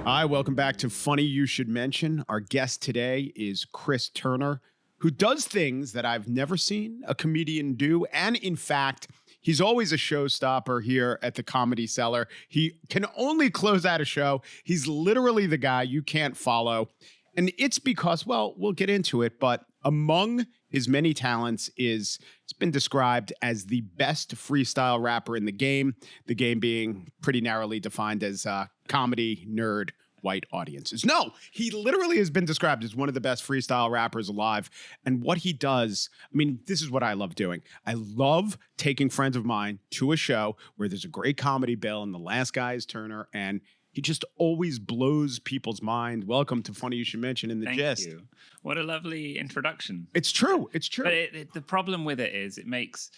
Hi, welcome back to Funny You Should Mention. Our guest today is Chris Turner, who does things that I've never seen a comedian do. And in fact, he's always a showstopper here at the Comedy Cellar. He can only close out a show. He's literally the guy you can't follow. And it's because, well, we'll get into it, but among his many talents it's been described as the best freestyle rapper in the game being pretty narrowly defined as comedy nerd white audiences. No, he literally has been described as one of the best freestyle rappers alive. And what he does, I mean, this is what I love doing. I love taking friends of mine to a show where there's a great comedy bill and the last guy is Turner, and he just always blows people's mind. Welcome to Funny You Should Mention in the Gist. Thank you. What a lovely introduction. It's true. It's true. But the problem with it is it makes,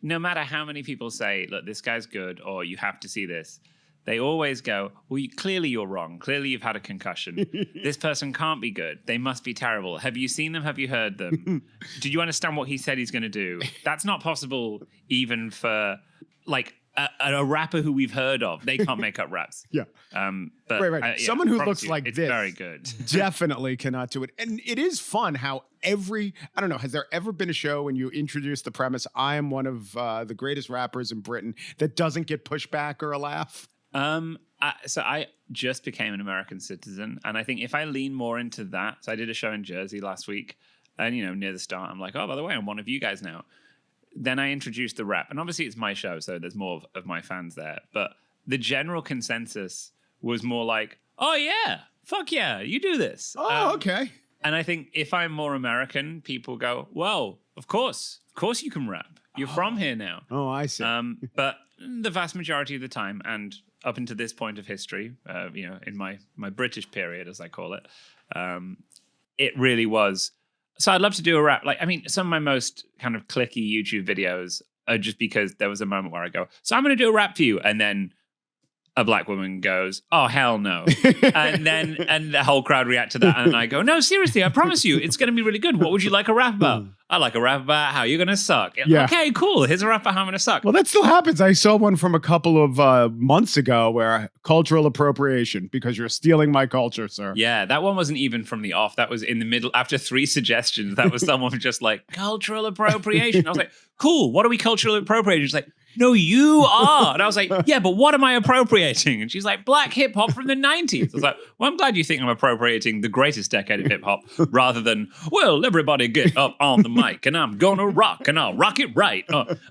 no matter how many people say, look, this guy's good, or you have to see this, they always go, well, clearly you're wrong. Clearly you've had a concussion. This person can't be good. They must be terrible. Have you seen them? Have you heard them? Do you understand what he said he's going to do? That's not possible even for like a rapper who we've heard of. They can't make up raps. Yeah. But right. Someone who looks like it's this very good. Definitely cannot do it. And it is fun how I don't know, has there ever been a show when you introduce the premise, I am one of the greatest rappers in Britain, that doesn't get pushback or a laugh? So I just became an American citizen, and I think if I lean more into that, so I did a show in Jersey last week, and near the start, I'm like, oh, by the way, I'm one of you guys now. Then I introduced the rap, and obviously it's my show, so there's more of my fans there. But the general consensus was more like, oh yeah, fuck yeah, you do this. Oh, okay. And I think if I'm more American, people go, well, of course you can rap. You're from here now. Oh, I see. But the vast majority of the time, and up until this point of history, in my British period, as I call it, it really was. So I'd love to do a rap. Like, I mean, some of my most kind of clicky YouTube videos are just because there was a moment where I go, so I'm going to do a rap for you. And then a black woman goes, oh, hell no. and the whole crowd react to that. And I go, no, seriously, I promise you, it's going to be really good. What would you like a rap about? I like a rap about how you're going to suck. Yeah. Okay, cool. Here's a rap about how I'm going to suck. Well, that still happens. I saw one from a couple of months ago where cultural appropriation, because you're stealing my culture, sir. Yeah, that one wasn't even from the off. That was in the middle. After 3 suggestions, that was someone just like, cultural appropriation. I was like, cool. What are we cultural appropriating? She's like, no, you are. And I was like, yeah, but what am I appropriating? And she's like, black hip hop from the 90s. I was like, well, I'm glad you think I'm appropriating the greatest decade of hip hop rather than, well, everybody get up on the mic and I'm going to rock and I'll rock it right.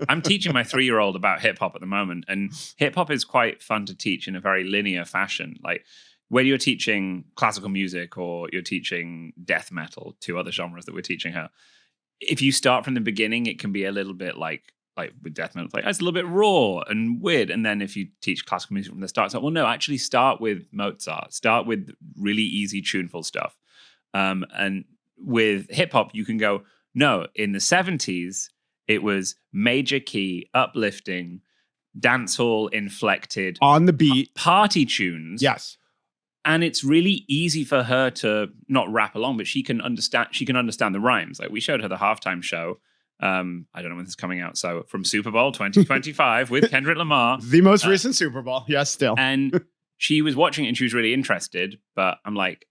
I'm teaching my 3-year-old about hip hop at the moment. And hip hop is quite fun to teach in a very linear fashion. Like when you're teaching classical music or you're teaching death metal, 2 other genres that we're teaching her, if you start from the beginning, it can be a little bit like with death metal, it's a little bit raw and weird. And then if you teach classical music from the start, it's like, well, no, actually start with Mozart, start with really easy, tuneful stuff. And with hip hop, you can go, no, in the 70s, it was major key, uplifting, dancehall inflected, on the beat, party tunes. Yes. And it's really easy for her to not rap along, but she can understand the rhymes. Like we showed her the halftime show. I don't know when this is coming out. So from Super Bowl 2025 with Kendrick Lamar. The most recent Super Bowl. Yes, still. And she was watching it and she was really interested. But I'm like,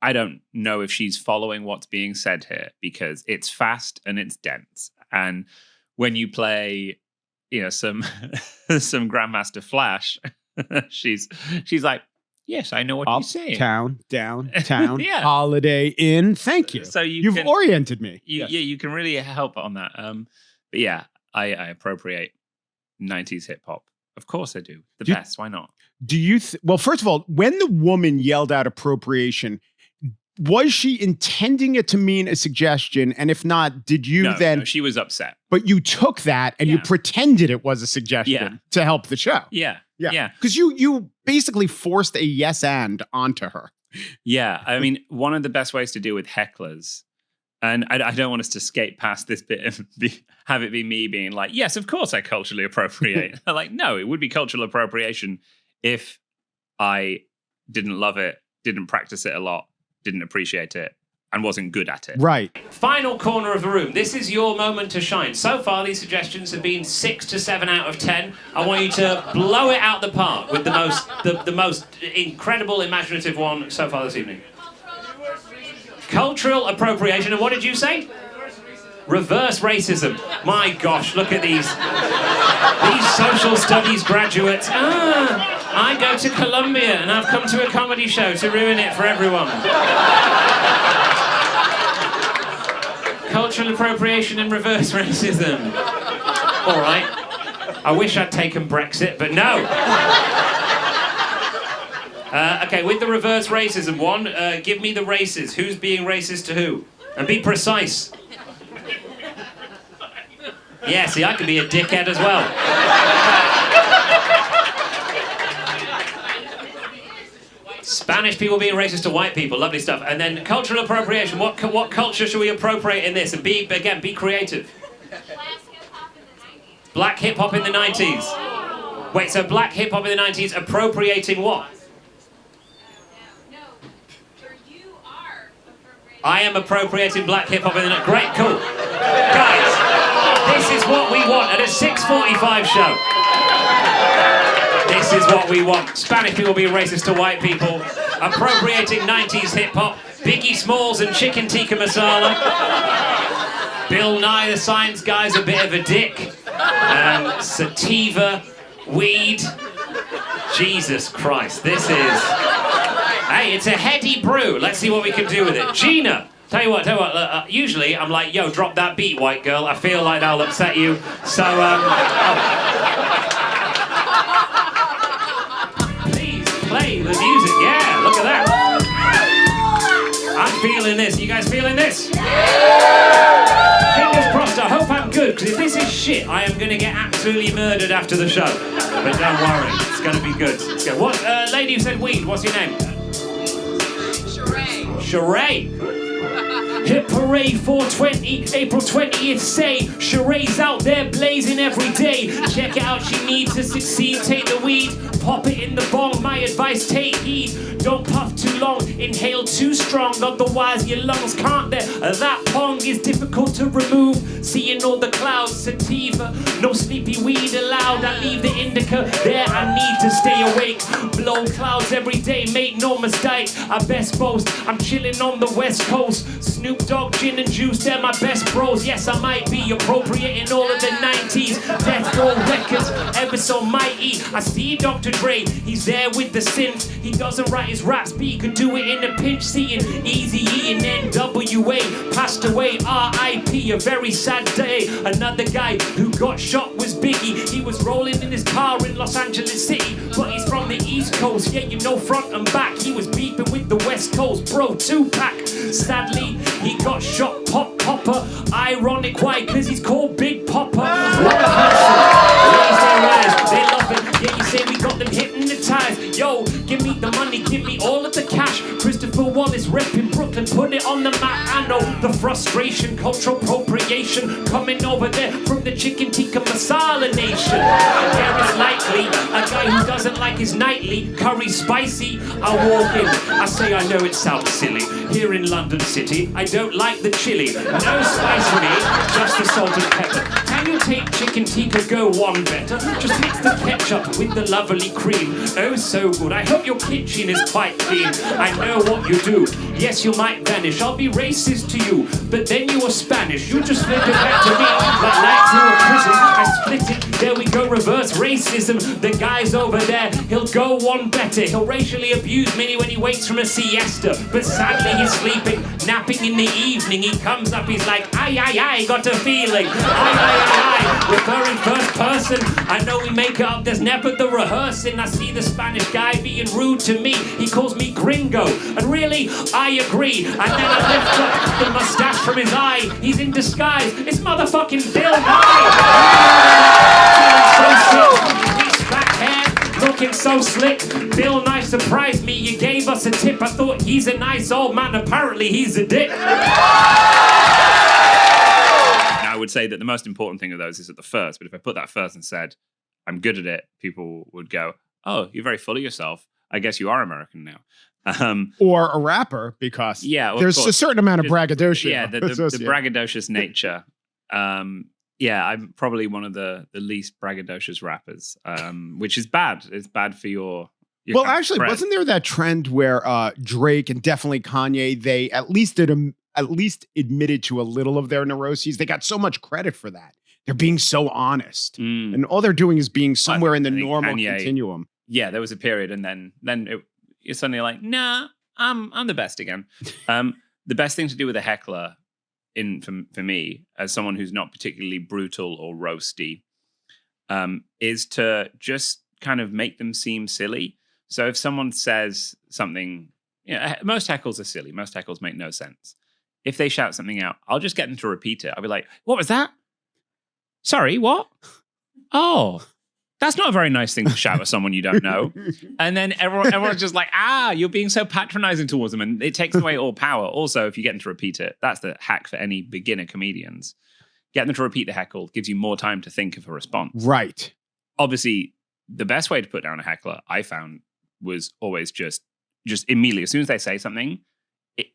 I don't know if she's following what's being said here because it's fast and it's dense. And when you play, some Grandmaster Flash, she's like, yes, I know what you're saying. Town, downtown, yeah. Holiday Inn. Thank you. So you've oriented me. Yeah, you can really help on that. But yeah, I appropriate 90s hip hop. Of course I do. The best. Why not? Do you? Well, first of all, when the woman yelled out appropriation, was she intending it to mean a suggestion? And if not, did you No, she was upset. But you took that and you pretended it was a suggestion to help the show. Yeah. Because you basically forced a yes and onto her. Yeah. I mean, one of the best ways to deal with hecklers, and I don't want us to skate past this bit and have it be me being like, yes, of course I culturally appropriate. Like, no, it would be cultural appropriation if I didn't love it, didn't practice it a lot, didn't appreciate it, and wasn't good at it. Right. Final corner of the room. This is your moment to shine. So far, these suggestions have been 6 to 7 out of 10. I want you to blow it out the park with the most incredible imaginative one so far this evening. Cultural appropriation. And what did you say? Reverse racism. My gosh, look at these social studies graduates. I go to Columbia and I've come to a comedy show to ruin it for everyone. Cultural appropriation and reverse racism. All right. I wish I'd taken Brexit, but no. Okay, with the reverse racism one, give me the races. Who's being racist to who? And be precise. Yeah, see, I could be a dickhead as well. Spanish people being racist to white people, lovely stuff. And then cultural appropriation. What culture should we appropriate in this? And be creative. Black hip hop in the 90s. Wait, so black hip hop in the 90s appropriating what? I am appropriating black hip hop in the 90s. Great, cool. Guys, this is what we want at a 6:45 show. This is what we want. Spanish people being racist to white people, appropriating 90s hip-hop, Biggie Smalls and chicken tikka masala. Bill Nye the Science Guy's a bit of a dick. Sativa, weed. Jesus Christ, this is... Hey, it's a heady brew. Let's see what we can do with it. Gina, tell you what, usually I'm like, yo, drop that beat, white girl. I feel like I'll upset you. So, please play the music. Yeah, look at that. I'm feeling this. You guys feeling this? Fingers crossed. I hope I'm good, because if this is shit, I am going to get absolutely murdered after the show. But don't worry, it's going to be good. It's good. What lady who said weed? What's your name? Sheree. Hit parade 420, April 20th, say Sheree's out there blazing every day. Check it out, she needs to succeed. Take the weed, pop it in the bong. My advice, take heed. Don't puff too long, inhale too strong, otherwise your lungs can't there. That pong is difficult to remove. Seeing all the clouds, sativa, no sleepy weed allowed. I leave the indica there, I need to stay awake. Blow clouds every day, make no mistake. I best boast, I'm chilling on the west coast. Snoop Dogg, gin and juice, they're my best bros. Yes, I might be appropriating all of the 90s. Death Row Records, ever so mighty. I see Dr. Dre, he's there with the synth. He doesn't write his raps, but he could do it in a pinch. Seeing Eazy-E and NWA passed away, R.I.P. A very sad day. Another guy who got shot was Biggie. He was rolling in his car in Los Angeles City, but he's from the East Coast. Yeah, you know, front and back. He was beefing with the West Coast, bro, 2-pack. Sadly, he got shot, Popper. Ironic, why? Cause he's called Big Popper. What a person. Raise their eyes, they love him. Yeah, you say we got them hypnotized. Yo, give me the money, give me all of the cash. Christopher Wallace repping Brooklyn, put it on the map. I know the frustration, cultural appropriation coming over there from the chicken tikka masala nation. There is likely a guy who doesn't like his nightly curry spicy. I walk in, I say I know it sounds silly. Here in London City, I don't like the chili. No spice for me, just the salt and pepper. Can you take chicken tikka go one better? Just mix the ketchup with the lovely cream. Oh, so good. I hope your kitchen is quite clean. I know what you do. Yes, you might vanish. I'll be racist to you, but then you are Spanish. You just flip it back to me like light through a prison. I split it. There we go. Reverse racism. The guy's over there. He'll go one better. He'll racially abuse me when he wakes from a siesta, but sadly he's sleeping, napping in the evening. He comes up. He's like, I got a feeling. I. Referring first person. I know we make it up. There's never the rehearsing. I see the Spanish guy being rude to me. He calls me gringo. And really, I agree. And then I lift up the mustache from his eye. He's in disguise. It's motherfucking Bill Nye. So sick. Bleached back hair. Looking so slick. Bill Nye surprised me. You gave us a tip. I thought he's a nice old man. Apparently he's a dick. I would say that the most important thing of those is at the first, but if I put that first and said, I'm good at it, people would go, oh, you're very full of yourself. I guess you are American now. Or a rapper, because there's a certain amount of braggadocio. Yeah, the braggadocious nature. I'm probably one of the least braggadocious rappers, which is bad. It's bad for your well, actually, wasn't there that trend where Drake and definitely Kanye, they at least admitted to a little of their neuroses? They got so much credit for that. They're being so honest. And all they're doing is being somewhere in the normal continuum. Yeah, there was a period, and then you're suddenly like, nah, I'm the best again. The best thing to do with a heckler, for me, as someone who's not particularly brutal or roasty, is to just kind of make them seem silly. So if someone says something, most heckles are silly. Most heckles make no sense. If they shout something out, I'll just get them to repeat it. I'll be like, what was that? Sorry, what? Oh, that's not a very nice thing to shout at someone you don't know. And then everyone's just like, you're being so patronizing towards them. And it takes away all power. Also, if you get them to repeat it, that's the hack for any beginner comedians. Get them to repeat the heckle gives you more time to think of a response. Right. Obviously, the best way to put down a heckler, I found, was always just immediately, as soon as they say something,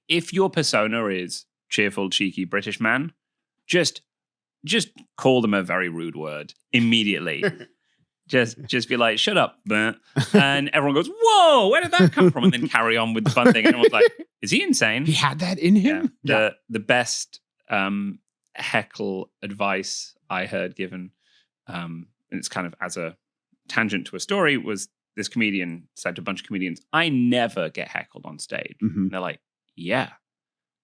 if your persona is cheerful, cheeky British man, just call them a very rude word immediately. just be like, shut up. And everyone goes, whoa, where did that come from? And then carry on with the fun thing. And everyone's like, is he insane? He had that in him? Yeah. The best heckle advice I heard given, and it's kind of as a tangent to a story, was this comedian said to a bunch of comedians, I never get heckled on stage. And they're like, yeah.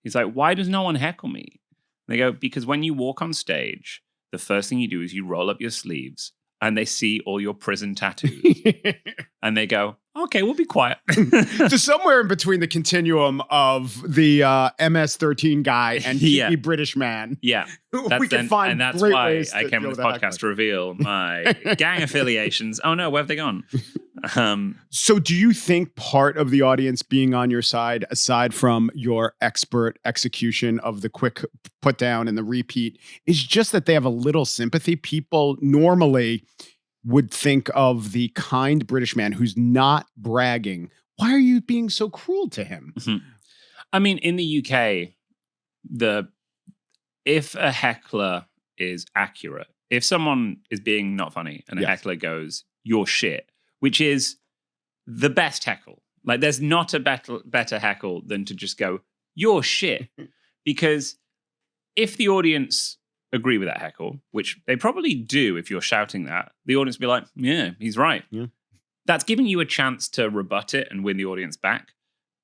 He's like, why does no one heckle me? And they go, because when you walk on stage, the first thing you do is you roll up your sleeves and they see all your prison tattoos. And they go, okay, we'll be quiet. So somewhere in between the continuum of the MS-13 guy and the British man. Yeah. We can find and that's great why ways I came on this podcast to reveal my gang affiliations. Oh no, where have they gone? So do you think part of the audience being on your side, aside from your expert execution of the quick put down and the repeat, is just that they have a little sympathy? People normally would think of the kind British man who's not bragging. Why are you being so cruel to him? I mean, in the UK, if a heckler is accurate, if someone is being not funny and a heckler goes, you're shit, which is the best heckle. Like, there's not a better heckle than to just go, you're shit. Because if the audience agree with that heckle, which they probably do if you're shouting that, the audience will be like, yeah, he's right. Yeah. That's giving you a chance to rebut it and win the audience back.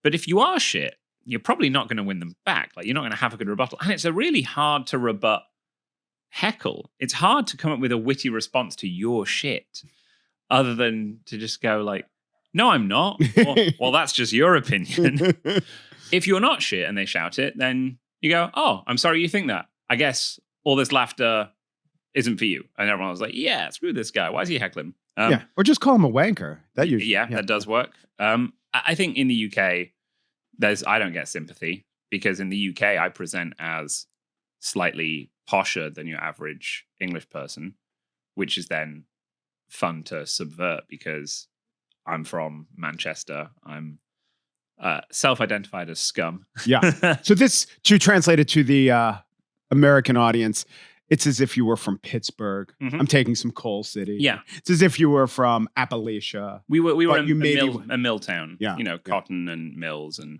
But if you are shit, you're probably not going to win them back. Like, you're not going to have a good rebuttal. And it's a really hard to rebut heckle. It's hard to come up with a witty response to your shit, other than to just go like, no, I'm not. Well, that's just your opinion. If you're not shit and they shout it, then you go, oh, I'm sorry you think that. I guess all this laughter isn't for you. And everyone was like, yeah, screw this guy. Why is he heckling? Or just call him a wanker. That usually, that does work. I think in the UK, I don't get sympathy, because in the UK, I present as slightly posher than your average English person, which is then fun to subvert because I'm from Manchester. I'm self-identified as scum. Yeah. So this, to translate it to the American audience, it's as if you were from Pittsburgh. I'm taking some Coal City. Yeah. It's as if you were from Appalachia. We were a mill town. Yeah. Cotton and mills, and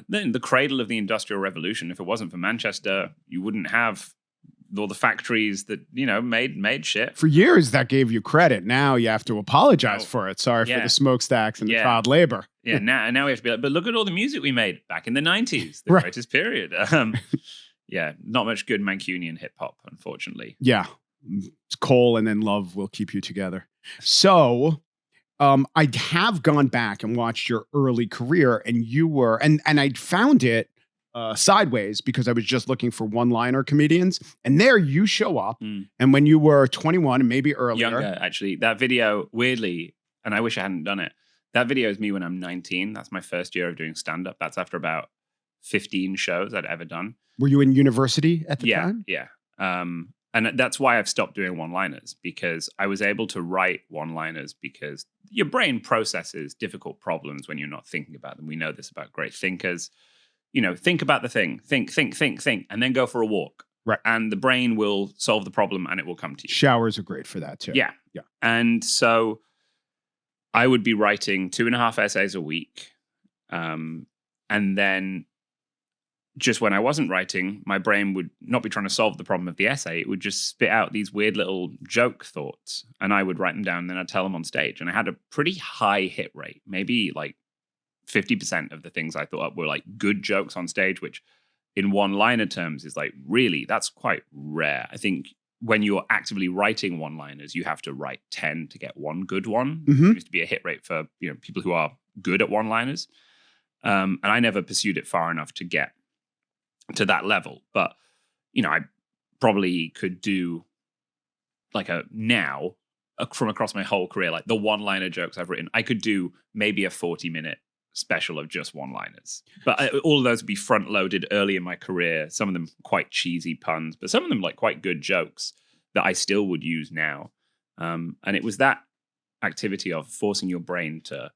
then the cradle of the Industrial Revolution. If it wasn't for Manchester, you wouldn't have all the factories that made shit. For years, that gave you credit. Now you have to apologize for it. Sorry for the smokestacks and the child labor. Yeah. Now we have to be like, but look at all the music we made back in the 90s, the greatest period. Not much good Mancunian hip hop, unfortunately. Yeah. It's coal and then love will keep you together. So I have gone back and watched your early career, and you were, and I found it sideways because I was just looking for one-liner comedians, and there you show up. And when you were 21 and maybe earlier. Younger, actually. That video, weirdly, and I wish I hadn't done it, that video is me when I'm 19. That's my first year of doing stand-up. That's after about 15 shows I'd ever done. Were you in university at the time? Yeah. And that's why I've stopped doing one-liners, because I was able to write one-liners because your brain processes difficult problems when you're not thinking about them. We know this about great thinkers. Think about the thing, think, and then go for a walk. Right. And the brain will solve the problem and it will come to you. Showers are great for that too. Yeah. And so I would be writing 2.5 essays a week. And then just when I wasn't writing, my brain would not be trying to solve the problem of the essay. It would just spit out these weird little joke thoughts, and I would write them down, and then I'd tell them on stage. And I had a pretty high hit rate, maybe like 50% of the things I thought up were like good jokes on stage, which in one-liner terms is like, really, that's quite rare. I think when you're actively writing one-liners, you have to write 10 to get one good one. Mhm. There used to be a hit rate for people who are good at one-liners. And I never pursued it far enough to get to that level. But, I probably could do like from across my whole career, like the one-liner jokes I've written, I could do maybe a 40-minute special of just one-liners. But all of those would be front-loaded early in my career. Some of them quite cheesy puns, but some of them like quite good jokes that I still would use now. And it was that activity of forcing your brain to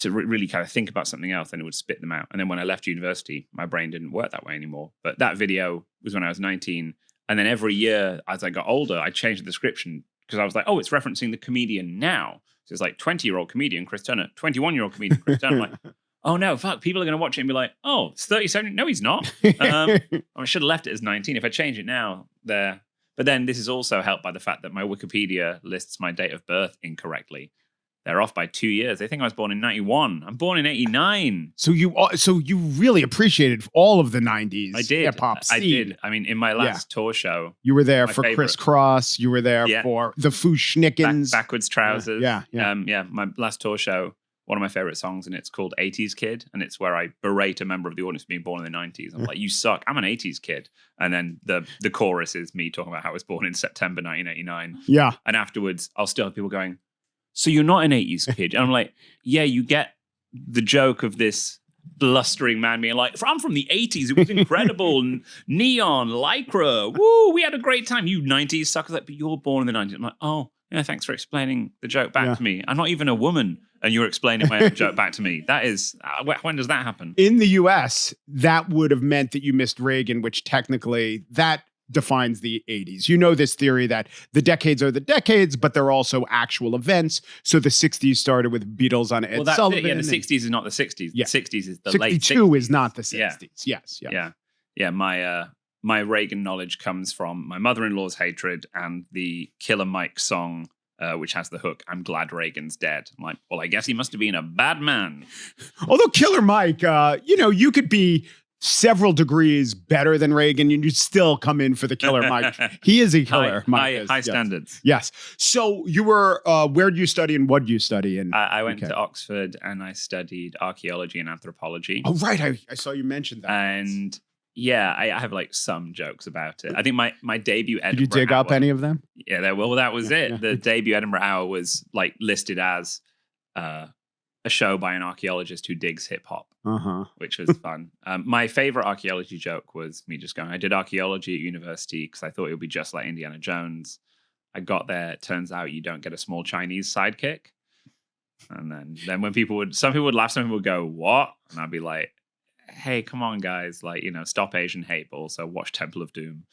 really kind of think about something else, and it would spit them out. And then when I left university, my brain didn't work that way anymore. But that video was when I was 19. And then every year as I got older, I changed the description because I was like, oh, it's referencing the comedian now. So it's like 20-year-old comedian Chris Turner, 21-year-old comedian Chris Turner. I'm like, oh no, fuck, people are going to watch it and be like, oh, it's 37. No, he's not. I should have left it as 19. If I change it now, there. But then this is also helped by the fact that my Wikipedia lists my date of birth incorrectly. They're off by 2 years. They think I was born in 91. I'm born in 89. So you really appreciated all of the 90s I did. hip-hop scene. I did. I mean, in my last tour show. You were there for favorite. Crisscross. You were there for the Fushnickens. Backwards Trousers. Yeah. My last tour show, one of my favorite songs, and it's called 80s Kid. And it's where I berate a member of the audience for being born in the 90s. I'm like, you suck. I'm an 80s kid. And then the chorus is me talking about how I was born in September 1989. Yeah. And afterwards, I'll still have people going, so you're not an 80s kid? And I'm like, yeah, you get the joke of this blustering man being like, I'm from the 80s. It was incredible. Neon, Lycra. Woo, we had a great time. You 90s suckers. Like, but you're born in the 90s. I'm like, oh, yeah, thanks for explaining the joke back to me. I'm not even a woman, and you're explaining my own joke back to me. That is, when does that happen? In the US, that would have meant that you missed Reagan, which technically that defines the 80s. You know this theory that the decades are the decades, but they're also actual events. So the 60s started with Beatles on Ed Sullivan. Yeah, the 60s is not the 60s. Yeah. The 60s is the 62 late 60s. is not the 60s. Yes. Yeah. My Reagan knowledge comes from my mother-in-law's hatred and the Killer Mike song, which has the hook, I'm glad Reagan's dead. I'm like, well, I guess he must have been a bad man. Although Killer Mike, you could be several degrees better than Reagan, and you'd still come in for the Killer Mike. He is a killer. High standards. Yes. So you were, where did you study and what did you study? I went to Oxford and I studied archaeology and anthropology. Oh, right. I saw you mention that. And yeah, I have like some jokes about it. I think my debut Edinburgh Did you dig up any of them? Yeah, that was it. Yeah. The debut Edinburgh Hour was like listed as a show by an archaeologist who digs hip hop, which was fun. My favorite archaeology joke was me just going, I did archaeology at university because I thought it would be just like Indiana Jones. I got there. It turns out you don't get a small Chinese sidekick. And then some people would laugh, some people would go, what? And I'd be like, hey, come on, guys. Like, stop Asian hate, but also watch Temple of Doom.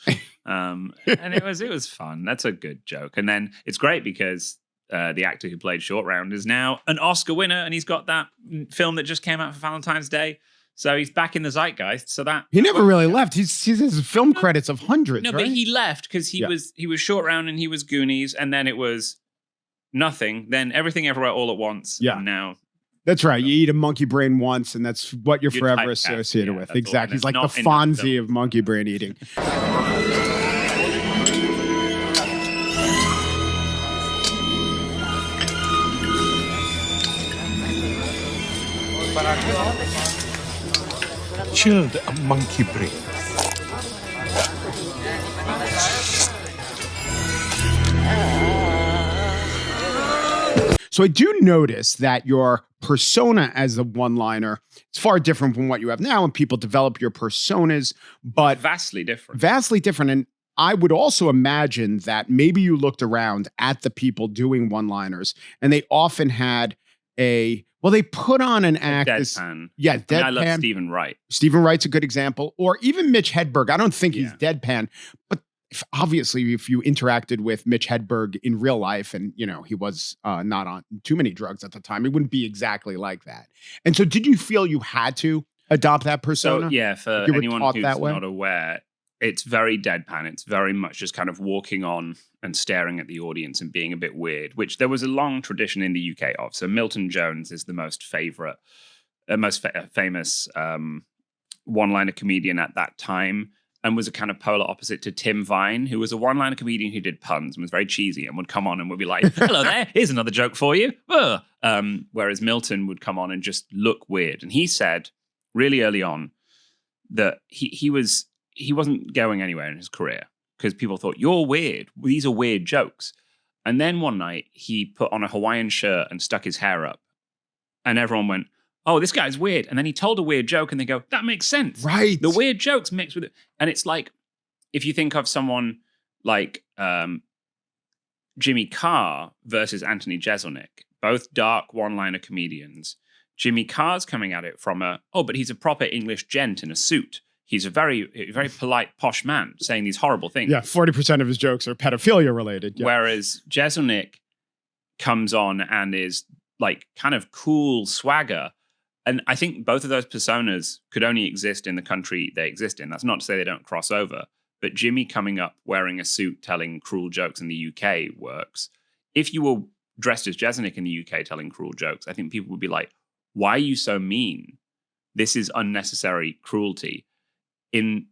And it was fun. That's a good joke. And then it's great because the actor who played Short Round is now an Oscar winner, and he's got that film that just came out for Valentine's Day. So he's back in the zeitgeist. So that he never really left. He has film credits of hundreds. No, right? but he left because he was Short Round and he was Goonies, and then it was nothing. Then Everything Everywhere All at Once. Yeah. And now that's right. You eat a monkey brain once, and that's what you're forever associated with. Exactly. He's like the Fonzie of monkey brain eating. Chilled monkey brain. So I do notice that your persona as a one-liner is far different from what you have now, and people develop your personas, but vastly different. Vastly different. And I would also imagine that maybe you looked around at the people doing one-liners and they often had they put on an act. Deadpan. Yeah, I mean, deadpan. I love Stephen Wright. Stephen Wright's a good example. Or even Mitch Hedberg. I don't think he's Yeah. deadpan, but obviously if you interacted with Mitch Hedberg in real life and, he was not on too many drugs at the time, it wouldn't be exactly like that. And so did you feel you had to adopt that persona? So yeah, for You were anyone taught who's that way? not aware, it's very deadpan. It's very much just kind of walking on and staring at the audience and being a bit weird, which there was a long tradition in the UK of. So Milton Jones is the most famous one-liner comedian at that time, and was a kind of polar opposite to Tim Vine, who was a one-liner comedian who did puns and was very cheesy and would come on and would be like, "Hello there, here's another joke for you." Whereas Milton would come on and just look weird. And he said really early on that he wasn't going anywhere in his career because people thought, "You're weird. These are weird jokes." And then one night he put on a Hawaiian shirt and stuck his hair up, and everyone went, "Oh, this guy's weird." And then he told a weird joke and they go, "That makes sense." Right. The weird jokes mixed with it. And it's like, if you think of someone like Jimmy Carr versus Anthony Jeselnik, both dark one-liner comedians. Jimmy Carr's coming at it from but he's a proper English gent in a suit. He's a very polite, posh man saying these horrible things. Yeah, 40% of his jokes are pedophilia related. Yeah. Whereas Jeselnik comes on and is like kind of cool swagger. And I think both of those personas could only exist in the country they exist in. That's not to say they don't cross over. But Jimmy coming up wearing a suit telling cruel jokes in the UK works. If you were dressed as Jeselnik in the UK telling cruel jokes, I think people would be like, "Why are you so mean? This is unnecessary cruelty." I think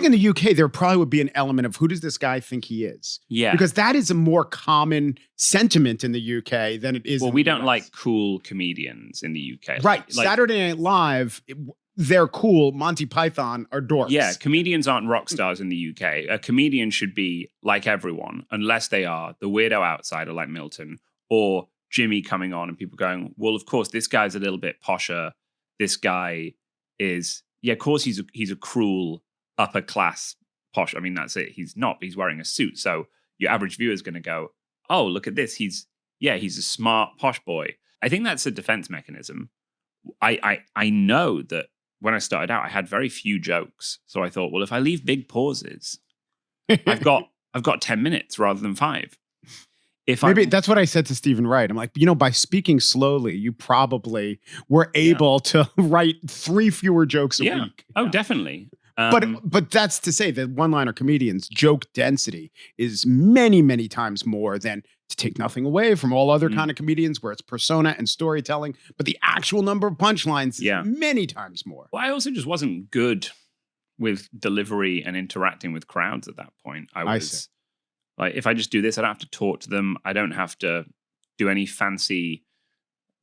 in the UK, there probably would be an element of who does this guy think he is? Yeah. Because that is a more common sentiment in the UK than it is. Well, in we the don't US. like cool comedians in the UK. Right. Like, Saturday Night Live, they're cool. Monty Python are dorks. yeah, comedians aren't rock stars in the UK. A comedian should be like everyone, unless they are the weirdo outsider like Milton or Jimmy coming on and people going, "Well, of course, this guy's a little bit posher. This guy is, of course, he's a cruel upper class posh. I mean, that's it. He's not. He's wearing a suit. So your average viewer is going to go, "Oh, look at this. He's a smart posh boy." I think that's a defense mechanism. I know that when I started out, I had very few jokes. So I thought, well, if I leave big pauses, I've got 10 minutes rather than 5. Maybe that's what I said to Stephen Wright. I'm like, by speaking slowly, you probably were able to write 3 fewer jokes a week. Oh, definitely. But that's to say that one-liner comedians' joke density is many, many times more than, to take nothing away from all other kind of comedians where it's persona and storytelling, but the actual number of punchlines is many times more. Well, I also just wasn't good with delivery and interacting with crowds at that point. I was like, if I just do this, I don't have to talk to them. I don't have to do any fancy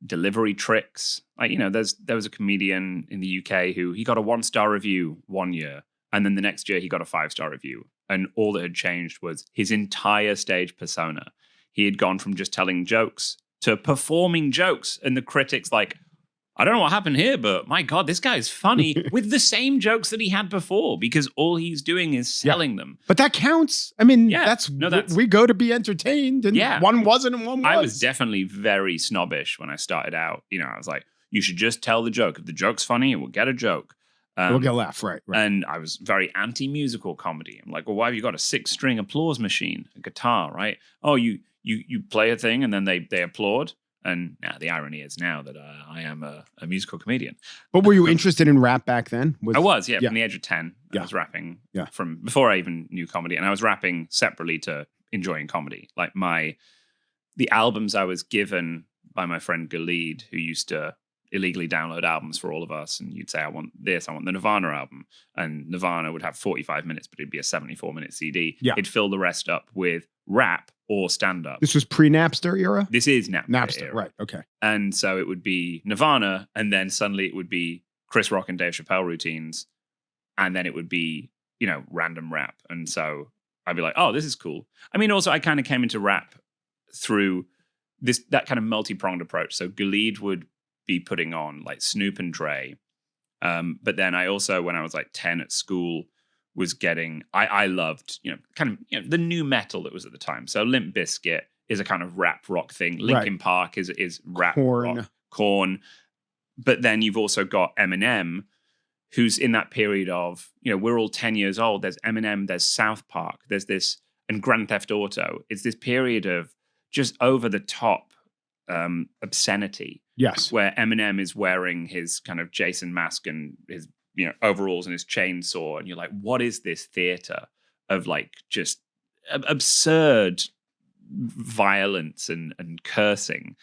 delivery tricks. Like, there was a comedian in the UK who he got a 1-star review one year, and then the next year he got a 5-star review. And all that had changed was his entire stage persona. He had gone from just telling jokes to performing jokes. And the critics like, "I don't know what happened here, but my God, this guy's funny," with the same jokes that he had before, because all he's doing is selling them. But that counts. I mean, that's we go to be entertained, and one wasn't and one was. I was definitely very snobbish when I started out. I was like, you should just tell the joke. If the joke's funny, it will get a joke. We'll get a laugh, right. And I was very anti-musical comedy. I'm like, well, why have you got a 6-string applause machine, a guitar, right? Oh, you play a thing and then they applaud. And the irony is now that I am a musical comedian. But were you interested in rap back then? I was, from the age of 10. I was rapping from before I even knew comedy. And I was rapping separately to enjoying comedy. Like the albums I was given by my friend Galid, who used to illegally download albums for all of us. And you'd say, "I want this, I want the Nirvana album." And Nirvana would have 45 minutes, but it'd be a 74-minute CD. Yeah. It'd fill the rest up with rap or stand-up. This was pre-Napster era? This is Napster era. Right, okay. And so it would be Nirvana, and then suddenly it would be Chris Rock and Dave Chappelle routines, and then it would be, random rap. And so I'd be like, "Oh, this is cool." I mean, also I kind of came into rap through that kind of multi-pronged approach. So Galid would be putting on like Snoop and Dre. But then I also, when I was like 10 at school, was getting, I loved, kind of the new metal that was at the time. So Limp Bizkit is a kind of rap rock thing. Linkin Park is rap rock. Korn. But then you've also got Eminem, who's in that period of, we're all 10 years old. There's Eminem, there's South Park, there's this, and Grand Theft Auto. It's this period of just over the top obscenity. Yes. Where Eminem is wearing his kind of Jason mask and his, overalls and his chainsaw. And you're like, what is this theater of like just absurd violence and cursing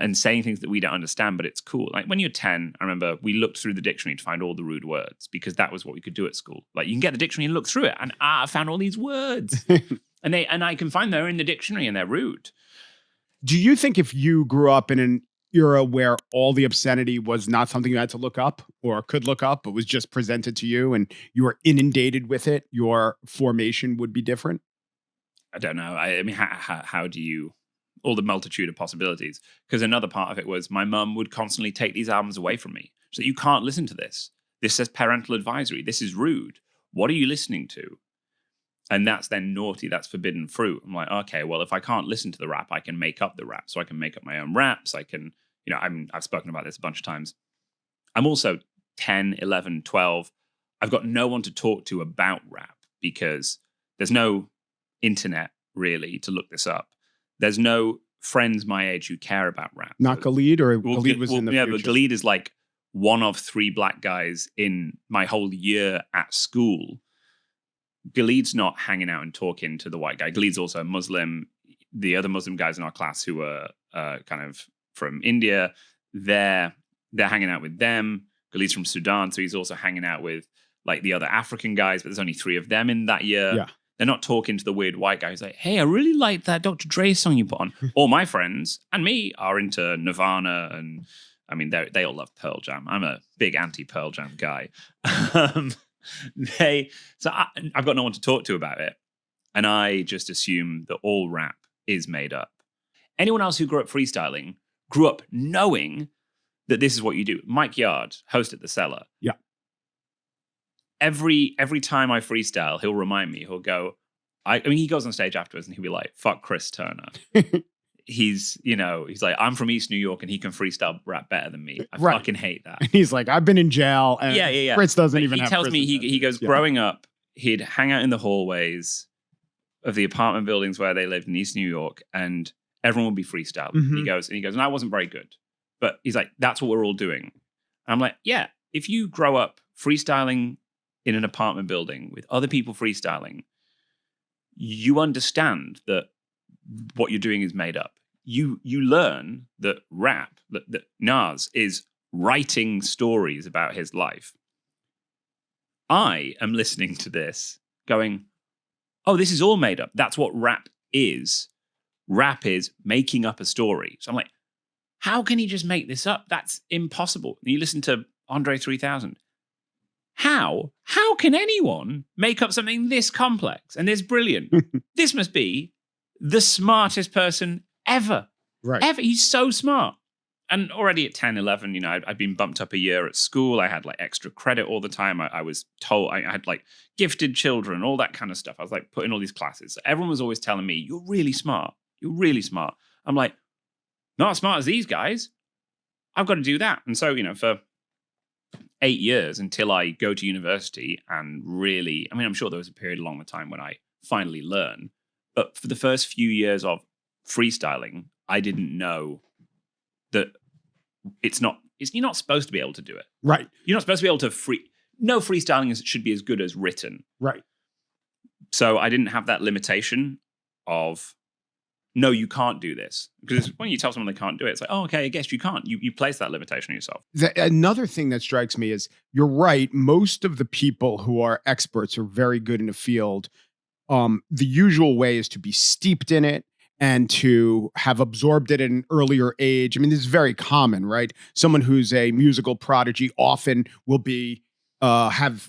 and saying things that we don't understand, but it's cool. Like when you're 10, I remember we looked through the dictionary to find all the rude words because that was what we could do at school. Like you can get the dictionary and look through it and I found all these words and I can find they're in the dictionary and they're rude. Do you think if you grew up in an era where all the obscenity was not something you had to look up or could look up, but was just presented to you and you were inundated with it, your formation would be different? I don't know. I mean, how do you, all the multitude of possibilities? Because another part of it was my mum would constantly take these albums away from me. So you can't listen to this. This says parental advisory. This is rude. What are you listening to? And that's then naughty. That's forbidden fruit. I'm like, okay, well, if I can't listen to the rap, I can make up the rap. So I can make up my own raps. I can, I've spoken about this a bunch of times. I'm also 10, 11, 12. I've got no one to talk to about rap because there's no internet really to look this up. There's no friends my age who care about rap. Not Khalid, or Khalid was in the future? Yeah, but Khalid is like one of 3 black guys in my whole year at school. Khalid's not hanging out and talking to the white guy. Khalid's also a Muslim. The other Muslim guys in our class who are kind of from India, they're hanging out with them. Khalid's from Sudan, so he's also hanging out with like the other African guys, but there's only 3 of them in that year. Yeah. They're not talking to the weird white guy who's like, hey, I really like that Dr. Dre song you put on. All my friends and me are into Nirvana and I mean, they all love Pearl Jam. I'm a big anti-Pearl Jam guy. I've got no one to talk to about it. And I just assume that all rap is made up. Anyone else who grew up freestyling grew up knowing that this is what you do. Mike Yard, host at the Cellar. Yeah. Every time I freestyle, he'll remind me, he'll go, I mean, he goes on stage afterwards and he'll be like, fuck Chris Turner. He's like, I'm from East New York and he can freestyle rap better than me. I fucking hate that. And he's like, I've been in jail. And yeah. Fritz doesn't but even have He tells me, he goes, growing up, he'd hang out in the hallways of the apartment buildings where they lived in East New York and everyone would be freestyling. Mm-hmm. He goes, and I wasn't very good. But he's like, that's what we're all doing. And I'm like, yeah, if you grow up freestyling in an apartment building with other people freestyling, you understand that what you're doing is made up. You learn that rap, that Nas is writing stories about his life. I am listening to this going, oh, this is all made up. That's what rap is. Rap is making up a story. So I'm like, how can he just make this up? That's impossible. And you listen to Andre 3000. How can anyone make up something this complex and this brilliant? This must be the smartest person ever. Right. Ever. He's so smart. And already at 10, 11, I'd been bumped up a year at school. I had like extra credit all the time. I was told I had like gifted children, all that kind of stuff. I was like put in all these classes. So everyone was always telling me, you're really smart. You're really smart. I'm like, not as smart as these guys. I've got to do that. And so, for 8 years until I go to university and really, I mean, I'm sure there was a period along the time when I finally learned. But for the first few years of freestyling, I didn't know that you're not supposed to be able to do it. Right. You're not supposed to be able to no freestyling should be as good as written. Right. So I didn't have that limitation of, no, you can't do this. Because when you tell someone they can't do it, it's like, oh, okay, I guess you can't. You place that limitation on yourself. Another thing that strikes me is, you're right, most of the people who are experts are very good in a field. The usual way is to be steeped in it and to have absorbed it at an earlier age. I mean, this is very common, right? Someone who's a musical prodigy often will be have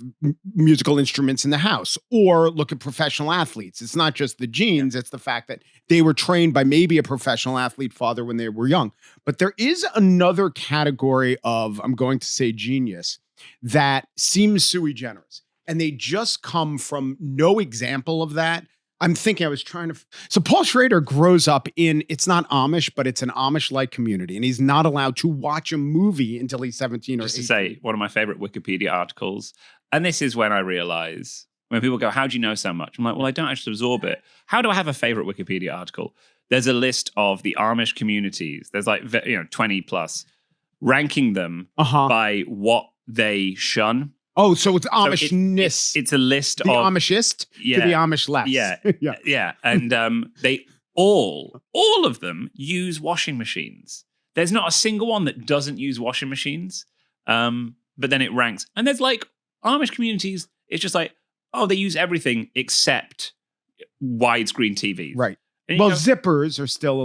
musical instruments in the house, or look at professional athletes. It's not just the genes, it's the fact that they were trained by maybe a professional athlete father when they were young. But there is another category of, I'm going to say, genius that seems sui generis. and they just come from no example of that. I'm thinking I was trying to. So Paul Schrader grows up it's not Amish, but it's an Amish-like community. And he's not allowed to watch a movie until he's 17 or 18. Just to say, one of my favorite Wikipedia articles. And this is when I realize, when people go, how do you know so much? I'm like, well, I don't actually absorb it. How do I have a favorite Wikipedia article? There's a list of the Amish communities. There's 20 plus, ranking them by what they shun. Oh, so it's Amishness. So it's a list the of Amishist to the Amish left. Yeah. And they all of them use washing machines. There's not a single one that doesn't use washing machines. But then it ranks. And there's Amish communities, it's just they use everything except widescreen TVs. Right. Well, zippers are still a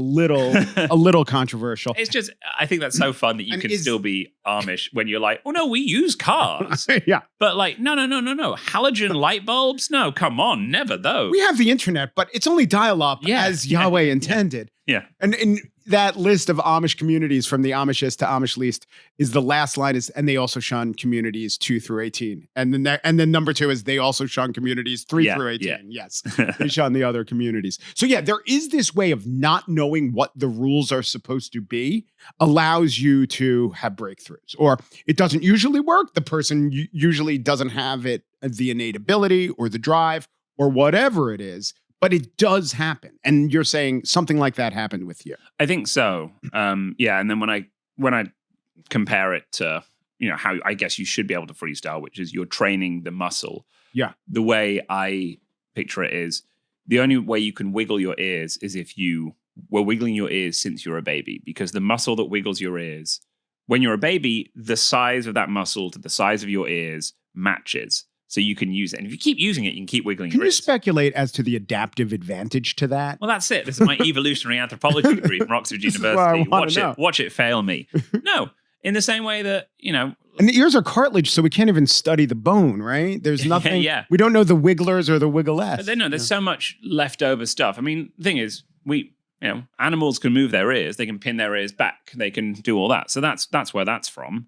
little controversial. It's just, I think that's so fun that you can still be Amish when you're like, oh no, we use cars. Yeah. But no. Halogen light bulbs? No, come on, never those. We have the internet, but it's only dial-up as Yahweh intended. Yeah. And in that list of Amish communities from the Amishist to Amish least is the last line is, and they also shun communities 2 through 18. And then number 2 is they also shun communities 3 through 18. Yeah. Yes. They shun the other communities. So yeah, there is this way of not knowing what the rules are supposed to be allows you to have breakthroughs, or it doesn't usually work. The person usually doesn't have the innate ability or the drive or whatever it is. But it does happen. And you're saying something like that happened with you. I think so. And then when I compare it to, how I guess you should be able to freestyle, which is you're training the muscle. Yeah. The way I picture it is the only way you can wiggle your ears is if you were wiggling your ears since you're a baby, because the muscle that wiggles your ears, when you're a baby, the size of that muscle to the size of your ears matches. So you can use it. And if you keep using it, you can keep wiggling your ears. Can you speculate as to the adaptive advantage to that? Well, that's it. This is my evolutionary anthropology degree from Oxford University. Watch it fail me. No, in the same way that, And the ears are cartilage, so we can't even study the bone, right? There's nothing. Yeah. We don't know the wigglers or the wigglettes. There's so much leftover stuff. I mean, the thing is, animals can move their ears. They can pin their ears back. They can do all that. So that's where that's from.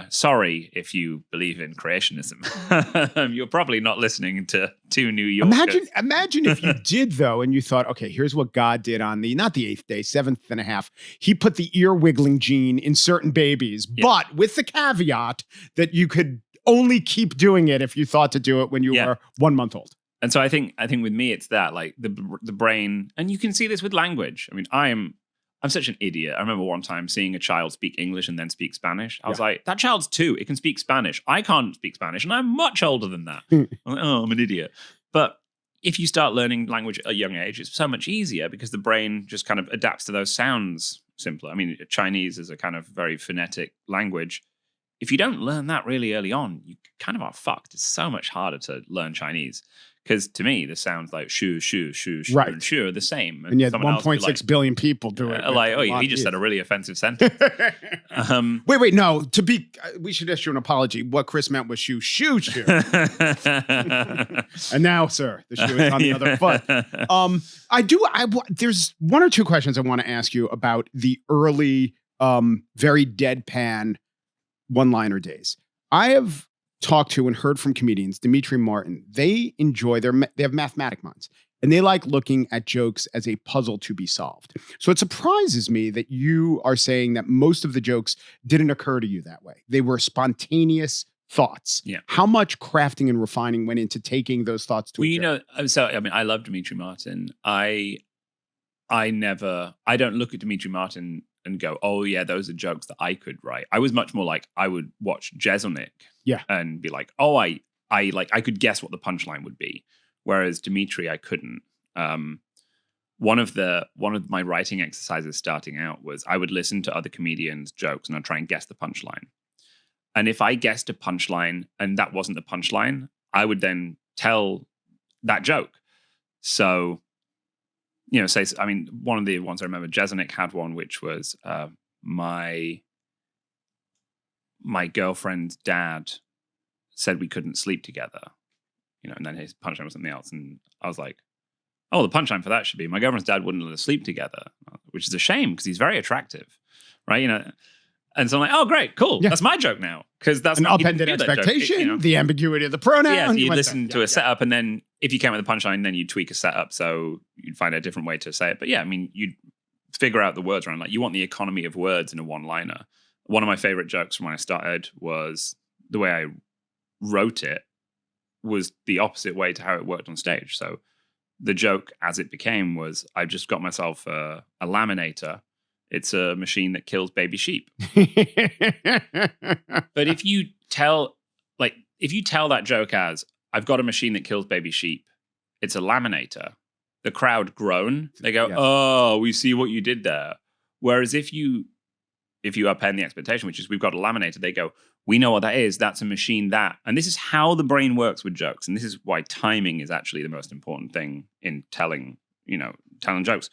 Sorry if you believe in creationism. You're probably not listening to two New Yorkers. Imagine if you did, though, and you thought, okay, here's what God did on not the 8th day, 7th and a half. He put the ear wiggling gene in certain babies, but with the caveat that you could only keep doing it if you thought to do it when you were 1 month old. And so I think with me, it's that the brain, and you can see this with language. I mean, I'm such an idiot. I remember one time seeing a child speak English and then speak Spanish. I was like, that child's 2. It can speak Spanish. I can't speak Spanish, and I'm much older than that. I'm like, I'm an idiot. But if you start learning language at a young age, it's so much easier because the brain just kind of adapts to those sounds simpler. I mean, Chinese is a kind of very phonetic language. If you don't learn that really early on, you kind of are fucked. It's so much harder to learn Chinese. Because to me, this sounds like shu, and shu are the same. And yet 1.6 billion people do it. He just said a really offensive sentence. Wait, no. We should issue an apology. What Chris meant was shu. And now, sir, the shoe is on the other foot. There's 1 or 2 questions I want to ask you about the early, very deadpan one-liner days. I have talked to and heard from comedians, Dimitri Martin. They enjoy they have mathematic minds, and they like looking at jokes as a puzzle to be solved. So it surprises me that you are saying that most of the jokes didn't occur to you that way. They were spontaneous thoughts. Yeah. How much crafting and refining went into taking those thoughts to a joke? I love Dimitri Martin. I don't look at Dimitri Martin and go, oh yeah, those are jokes that I could write. I was much more like, I would watch Jeselnik and be like, oh, I could guess what the punchline would be. Whereas Dimitri, I couldn't. One of my writing exercises starting out was I would listen to other comedians' jokes and I'd try and guess the punchline. And if I guessed a punchline and that wasn't the punchline, I would then tell that joke. So, one of the ones I remember, Jeselnik had one, which was my girlfriend's dad said we couldn't sleep together, and then his punchline was something else. And I was like, oh, the punchline for that should be my girlfriend's dad wouldn't let us sleep together, which is a shame because he's very attractive, right? And so I'm like, oh, great, cool. Yeah. That's my joke now. Because that's An not upended expectation, the ambiguity of the pronoun. Yeah, so you went listen there. to a setup, and then if you came with a punchline, then you tweak a setup. So you'd find a different way to say it. But yeah, I mean, you'd figure out the words around. Like, you want the economy of words in a one-liner. One of my favorite jokes from when I started was the way I wrote it was the opposite way to how it worked on stage. So the joke as it became was, I just got myself a laminator. It's a machine that kills baby sheep. But if you tell that joke as, I've got a machine that kills baby sheep, it's a laminator, the crowd groan. They go, oh, we see what you did there. Whereas if you upend the expectation, which is, we've got a laminator, they go, we know what that is. That's a machine that. And this is how the brain works with jokes. And this is why timing is actually the most important thing in telling jokes.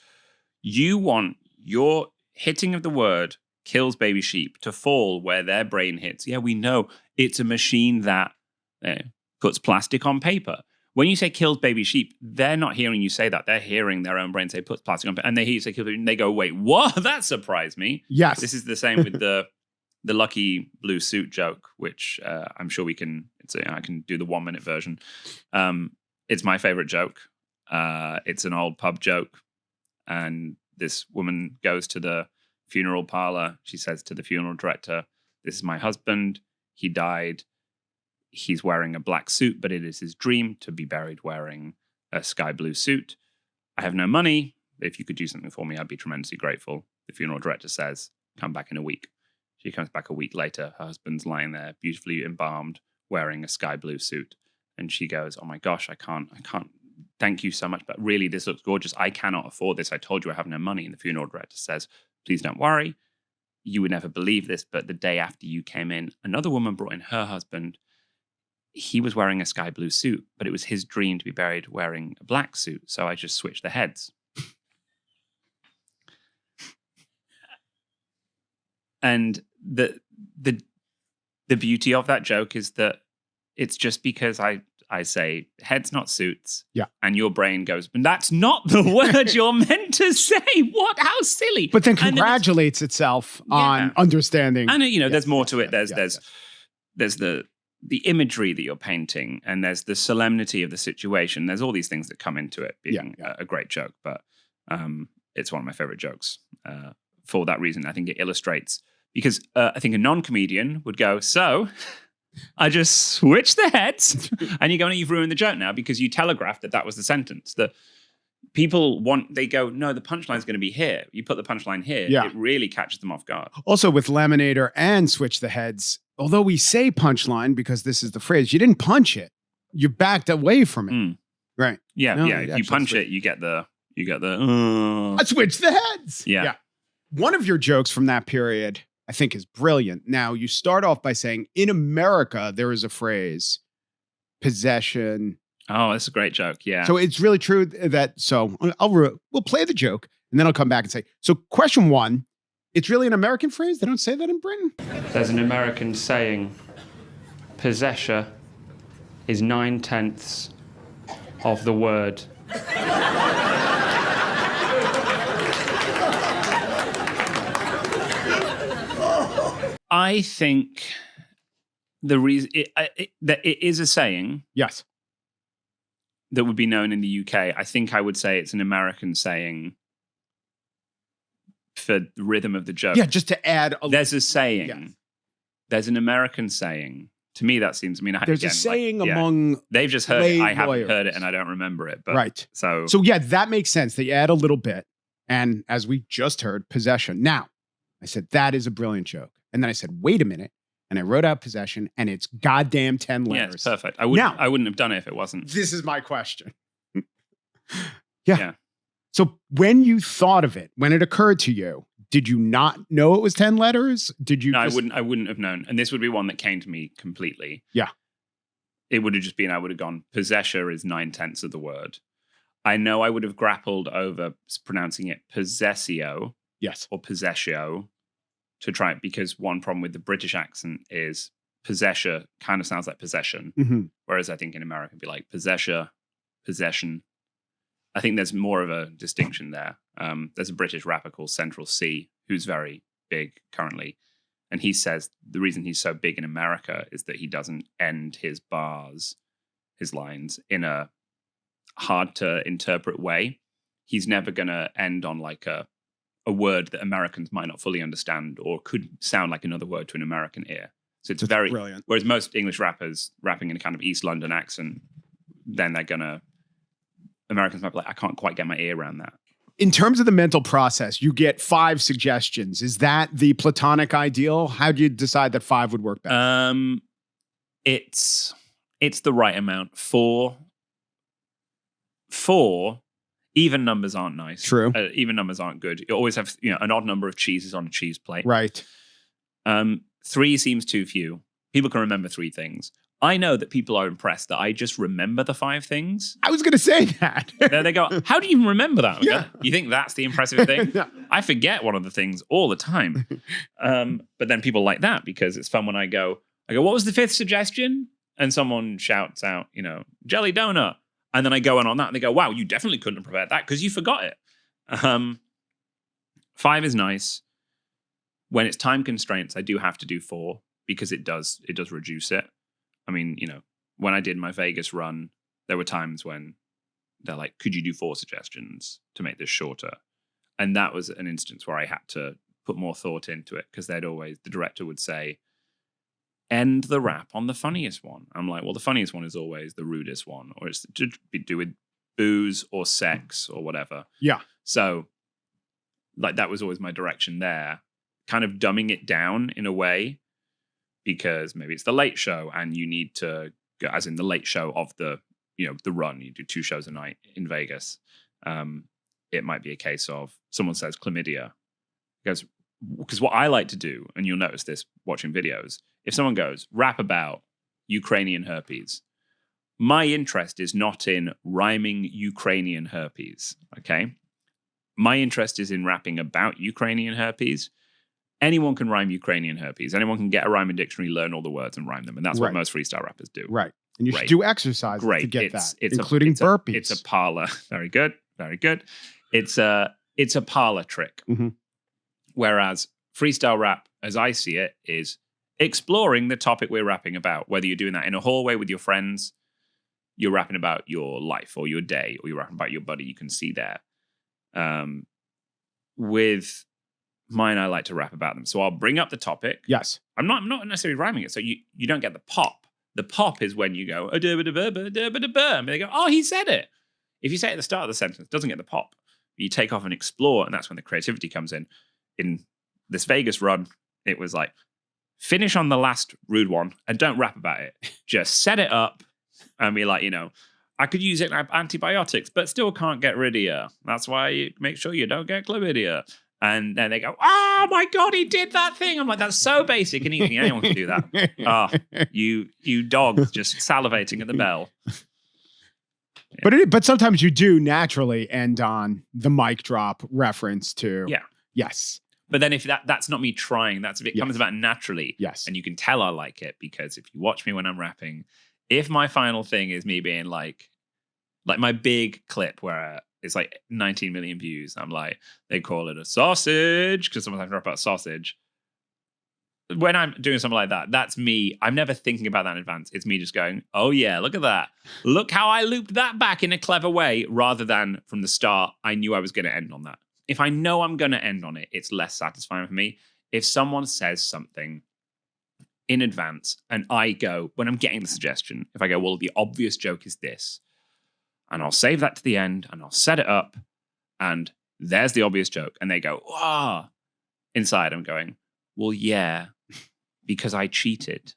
You want your hitting of the word kills baby sheep to fall where their brain hits. Yeah, we know it's a machine that puts plastic on paper. When you say kills baby sheep, they're not hearing you say that. They're hearing their own brain say puts plastic on paper. And they hear you say kills baby sheep, and they go, wait, what? That surprised me. Yes. This is the same with the lucky blue suit joke, which I'm sure I can do the 1 minute version. It's my favorite joke. It's an old pub joke. And this woman goes to the funeral parlor. She says to the funeral director, this is my husband. He died. He's wearing a black suit, but it is his dream to be buried wearing a sky blue suit. I have no money. If you could do something for me, I'd be tremendously grateful. The funeral director says, come back in a week. She comes back a week later. Her husband's lying there, beautifully embalmed, wearing a sky blue suit. And she goes, oh my gosh, I can't. Thank you so much. But really, this looks gorgeous. I cannot afford this. I told you I have no money. And the funeral director says, please don't worry. You would never believe this, but the day after you came in, another woman brought in her husband. He was wearing a sky blue suit, but it was his dream to be buried wearing a black suit. So I just switched the heads. And the beauty of that joke is that it's just because I say heads, not suits. Yeah. And your brain goes, but that's not the word you're meant to say. What? How silly. But then congratulates itself on understanding. And there's more to it. There's the imagery that you're painting, and there's the solemnity of the situation. There's all these things that come into it being a great joke. But it's one of my favorite jokes for that reason. I think it illustrates, because I think a non-comedian would go, so I just switched the heads, and you go, no, you've ruined the joke now because you telegraphed that was the sentence. That people they go, no, the punchline's going to be here. You put the punchline here, it really catches them off guard. Also with laminator and switch the heads, although we say punchline because this is the phrase, you didn't punch it. You backed away from it. Right. Yeah, No, yeah. If you punch it, you get the I switched the heads. Yeah. One of your jokes from that period, I think, is brilliant. Now, you start off by saying, in America, there is a phrase, possession. Oh, that's a great joke. Yeah. So it's really true that, we'll play the joke and then I'll come back and say, so question one, it's really an American phrase? They don't say that in Britain? There's an American saying, possessor is 9/10 of the word. I think the reason that it is a saying, yes, that would be known in the UK. I think I would say it's an American saying for the rhythm of the joke. Yeah, just to add there's a saying. There's an American saying. To me, that seems. There's a saying among. They've just heard it. I haven't heard it, and I don't remember it. But right. So yeah, that makes sense. That you add a little bit, and as we just heard, possession. Now, I said that is a brilliant joke, and then I said, wait a minute, and I wrote out possession, and it's goddamn 10 letters. Yeah, it's perfect. I wouldn't have done it if it wasn't. This is my question. Yeah. So when you thought of it, when it occurred to you, did you not know it was 10 letters? Did you? No, I wouldn't have known. And this would be one that came to me completely. Yeah. It would have just been, I would have gone, possessor is 9/10 of the word. I know I would have grappled over pronouncing it possessio. Yes. Or possessio to try it, because one problem with the British accent is possessor kind of sounds like possession. Mm-hmm. Whereas I think in America it'd be like possessor, possession. I think there's more of a distinction there. There's a British rapper called Central C who's very big currently. And he says the reason he's so big in America is that he doesn't end his bars, his lines, in a hard to interpret way. He's never going to end on like a word that Americans might not fully understand or could sound like another word to an American ear. So it's very brilliant. Whereas most English rappers rapping in a kind of East London accent, then Americans might be like, I can't quite get my ear around that. In terms of the mental process, you get 5 suggestions. Is that the platonic ideal? How do you decide that 5 would work best? It's the right amount. 4, even numbers aren't nice. True. Even numbers aren't good. You always have an odd number of cheeses on a cheese plate. Right. 3 seems too few. People can remember 3 things. I know that people are impressed that I just remember the 5 things. I was going to say that. They go, how do you even remember that? Yeah. You think that's the impressive thing? Yeah. I forget one of the things all the time. But then people like that because it's fun when I go, what was the 5th suggestion? And someone shouts out, jelly donut. And then I go on that and they go, wow, you definitely couldn't have prepared that because you forgot it. 5 is nice. When it's time constraints, I do have to do 4 because it does reduce it. I mean, when I did my Vegas run, there were times when they're like, could you do 4 suggestions to make this shorter? And that was an instance where I had to put more thought into it because the director would say, end the rap on the funniest one. I'm like, well, the funniest one is always the rudest one, or it's to do with booze or sex or whatever. Yeah. So like that was always my direction there, kind of dumbing it down in a way. Because maybe it's the late show and you need to go, as in the late show of the run, you do 2 shows a night in Vegas. It might be a case of someone says chlamydia. Because what I like to do, and you'll notice this watching videos, if someone goes, rap about Ukrainian herpes, my interest is not in rhyming Ukrainian herpes, okay? My interest is in rapping about Ukrainian herpes. Anyone can rhyme Ukrainian herpes. Anyone can get a rhyming dictionary, learn all the words, and rhyme them. And that's what most freestyle rappers do. Right. And you should do exercises to get including burpees. It's a parlor. Very good. Very good. It's a parlor trick. Mm-hmm. Whereas freestyle rap, as I see it, is exploring the topic we're rapping about. Whether you're doing that in a hallway with your friends, you're rapping about your life or your day, or you're rapping about your buddy you can see there. With mine, I like to rap about them. So I'll bring up the topic. Yes. I'm not necessarily rhyming it. So you don't get the pop. The pop is when you go, and they go, oh, he said it. If you say it at the start of the sentence, it doesn't get the pop. You take off and explore, and that's when the creativity comes in. In this Vegas run, it was like, finish on the last rude one and don't rap about it. Just set it up and be like, I could use it like antibiotics, but still can't get rid of you. That's why you make sure you don't get chlamydia. And then they go, oh my God, he did that thing. I'm like, that's so basic and easy. Anyone can do that. You dog just salivating at the bell. Yeah. But sometimes you do naturally end on the mic drop reference to. Yeah. Yes. But then if that's not me trying, it comes about naturally. Yes. And you can tell I like it because if you watch me when I'm rapping, if my final thing is me being like my big clip where it's like 19 million views. I'm like, they call it a sausage because someone's having to rap about sausage. When I'm doing something like that, that's me. I'm never thinking about that in advance. It's me just going, oh yeah, look at that. Look how I looped that back in a clever way, rather than from the start, I knew I was going to end on that. If I know I'm going to end on it, it's less satisfying for me. If someone says something in advance and I go, when I'm getting the suggestion, if I go, well, the obvious joke is this, and I'll save that to the end and I'll set it up and there's the obvious joke. And they go, ah, inside I'm going, well, yeah, because I cheated.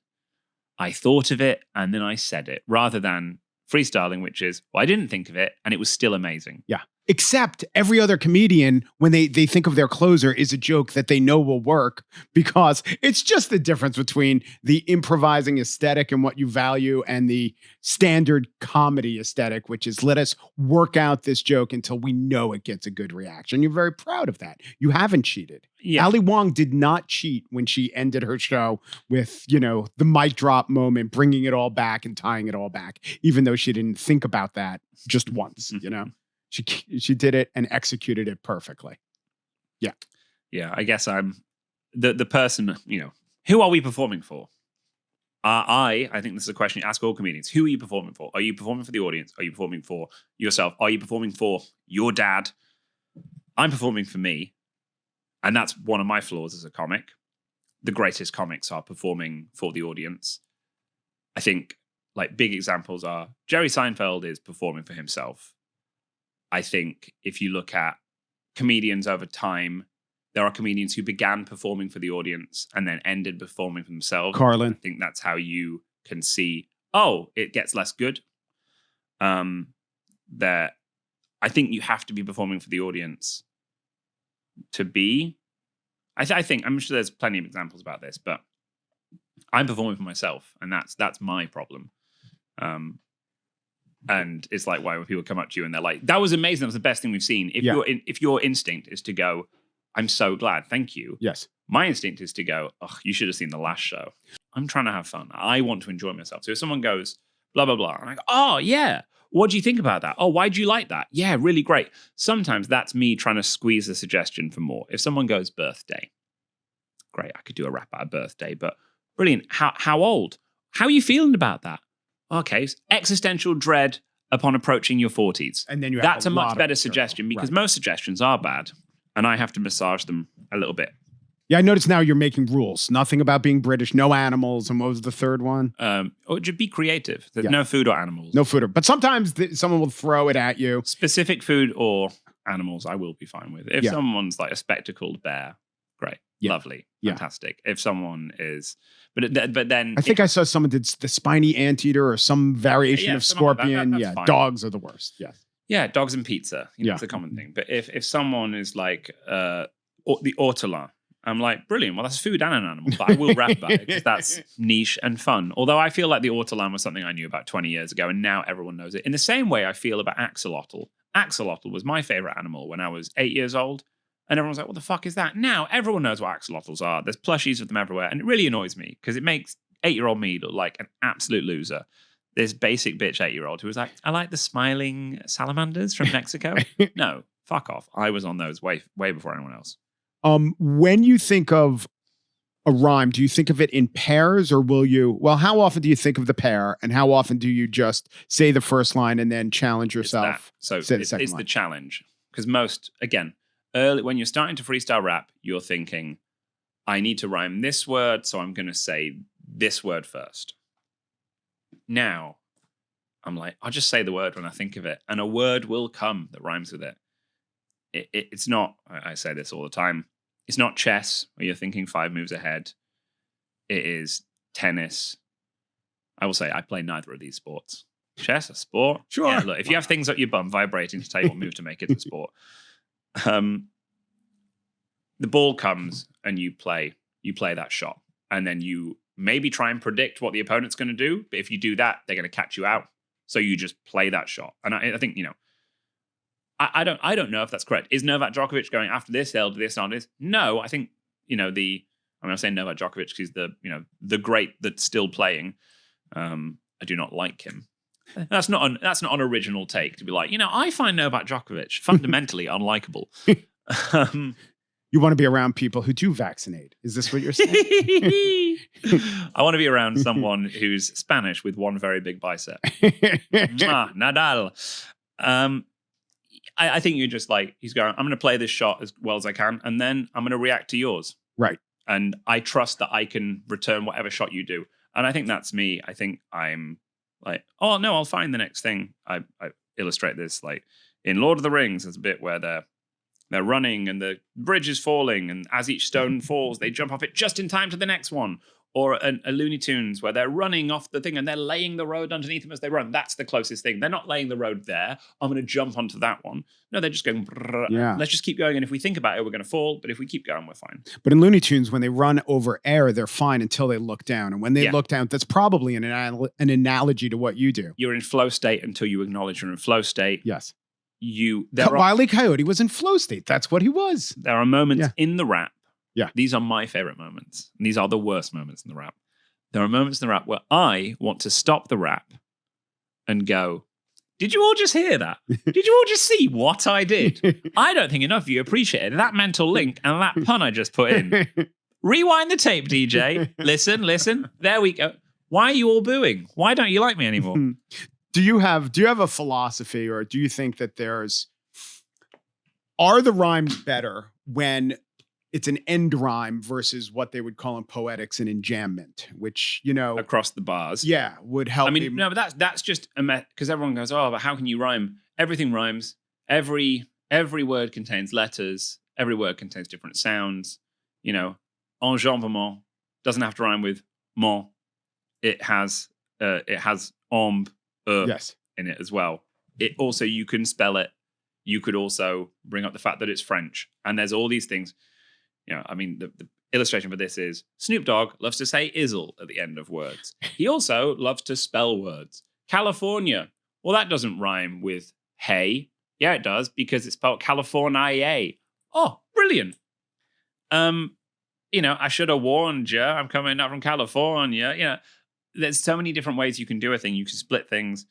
I thought of it and then I said it, rather than freestyling, which is, well, I didn't think of it and it was still amazing. Yeah. Except every other comedian, when they think of their closer, is a joke that they know will work, because it's just the difference between the improvising aesthetic and what you value and the standard comedy aesthetic, which is let us work out this joke until we know it gets a good reaction. You're very proud of that. You haven't cheated. Yeah. Ali Wong did not cheat when she ended her show with, the mic drop moment, bringing it all back and tying it all back, even though she didn't think about that just once, She did it and executed it perfectly. Yeah. Yeah, I guess I'm the person, who are we performing for? I think this is a question you ask all comedians. Who are you performing for? Are you performing for the audience? Are you performing for yourself? Are you performing for your dad? I'm performing for me. And that's one of my flaws as a comic. The greatest comics are performing for the audience. I think like big examples are Jerry Seinfeld is performing for himself. I think if you look at comedians over time, there are comedians who began performing for the audience and then ended performing for themselves. Carlin. I think that's how you can see, it gets less good. That I think you have to be performing for the audience to be. I think, I'm sure there's plenty of examples about this, but I'm performing for myself, and that's my problem. And it's like why when people come up to you and they're like, "That was amazing. That was the best thing we've seen." If your instinct is to go, "I'm so glad, thank you." Yes. My instinct is to go, "Oh, you should have seen the last show." I'm trying to have fun. I want to enjoy myself. So if someone goes, "Blah blah blah," I'm like, "Oh yeah, what do you think about that? Oh, why do you like that? Yeah, really great." Sometimes that's me trying to squeeze the suggestion for more. If someone goes birthday, great, I could do a rap about a birthday, but brilliant. How old? How are you feeling about that? Okay, existential dread upon approaching your 40s. And then that's a much better suggestion because most suggestions are bad, and I have to massage them a little bit. Yeah, I notice now you're making rules. Nothing about being British, no animals, and what was the third one? Or just be creative. There's no food or animals. No food. But sometimes someone will throw it at you. Specific food or animals, I will be fine with. If someone's like a spectacled bear, great. Lovely. Fantastic. If someone is... But then... I think I saw someone did the spiny anteater or some variation of scorpion. That's fine. Dogs are the worst. Yes. Yeah, dogs and pizza. It's a common thing. But if someone is like the ortolan, I'm like, brilliant. Well, that's food and an animal. But I will rap about it because that's niche and fun. Although I feel like the ortolan was something I knew about 20 years ago, and now everyone knows it. In the same way I feel about axolotl. Axolotl was my favorite animal when I was 8 years old. And everyone's like, what the fuck is that? Now everyone knows what axolotls are. There's plushies of them everywhere. And it really annoys me because it makes 8-year-old me look like an absolute loser. This basic bitch 8-year-old who was like, I like the smiling salamanders from Mexico. No, fuck off. I was on those way before anyone else. When you think of a rhyme, do you think of it in pairs or how often do you think of the pair and how often do you just say the first line and then challenge yourself? It's the challenge. Because early when you're starting to freestyle rap, you're thinking, I need to rhyme this word, so I'm going to say this word first. Now, I'm like, I'll just say the word when I think of it, and a word will come that rhymes with it. It's not, I say this all the time, it's not chess, where you're thinking 5 moves ahead. It is tennis. I will say I play neither of these sports. Chess, a sport? Sure. Yeah, look, if you have things up your bum vibrating to tell you what move to make, it's a sport. The ball comes and you play that shot, and then you maybe try and predict what the opponent's going to do. But if you do that, they're going to catch you out. So you just play that shot. And I think I don't know if that's correct. Is Novak Djokovic going after this? They'll do this and this. No, I think I'm saying Novak Djokovic because he's the great that's still playing. I do not like him. That's not an original take to be like, I find Novak Djokovic fundamentally unlikable. You want to be around people who do vaccinate. Is this what you're saying? I want to be around someone who's Spanish with one very big bicep. Nadal. I think you're just like, he's going, I'm going to play this shot as well as I can, and then I'm going to react to yours. Right. And I trust that I can return whatever shot you do. And I think that's me. I think I'm like, oh no, I'll find the next thing. I illustrate this like in Lord of the Rings. There's a bit where they're running and the bridge is falling, and as each stone falls, they jump off it just in time to the next one. Or a Looney Tunes where they're running off the thing and they're laying the road underneath them as they run. That's the closest thing. They're not laying the road there. I'm going to jump onto that one. No, they're just going, let's just keep going. And if we think about it, we're going to fall. But if we keep going, we're fine. But in Looney Tunes, when they run over air, they're fine until they look down. And when they look down, that's probably an analogy to what you do. You're in flow state until you acknowledge you're in flow state. Yes. Wile E. Coyote was in flow state. That's what he was. There are moments in the rap. Yeah. These are my favorite moments. And these are the worst moments in the rap. There are moments in the rap where I want to stop the rap and go, did you all just hear that? Did you all just see what I did? I don't think enough of you appreciated that mental link and that pun I just put in. Rewind the tape, DJ. Listen. There we go. Why are you all booing? Why don't you like me anymore? Do you have a philosophy, or do you think that are the rhymes better when it's an end rhyme versus what they would call in poetics an enjambment, which, Across the bars. yeah, would help. I mean, no, but that's just because everyone goes, oh, but how can you rhyme? Everything rhymes. Every word contains letters. Every word contains different sounds. Enjambement doesn't have to rhyme with mon. It has omb yes. in it as well. It also, you can spell it. You could also bring up the fact that it's French, and there's all these things. The illustration for this is Snoop Dogg loves to say "izzle" at the end of words. He also loves to spell words. California, well, that doesn't rhyme with hey. Yeah, it does, because it's spelled California. Oh, brilliant. I should have warned you. I'm coming up from California. There's so many different ways you can do a thing. You can split things.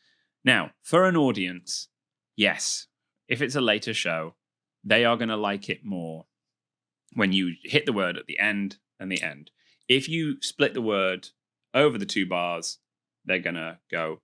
Now, for an audience, yes, if it's a later show, they are going to like it more when you hit the word at the end and the end. If you split the word over the 2 bars, they're going to go,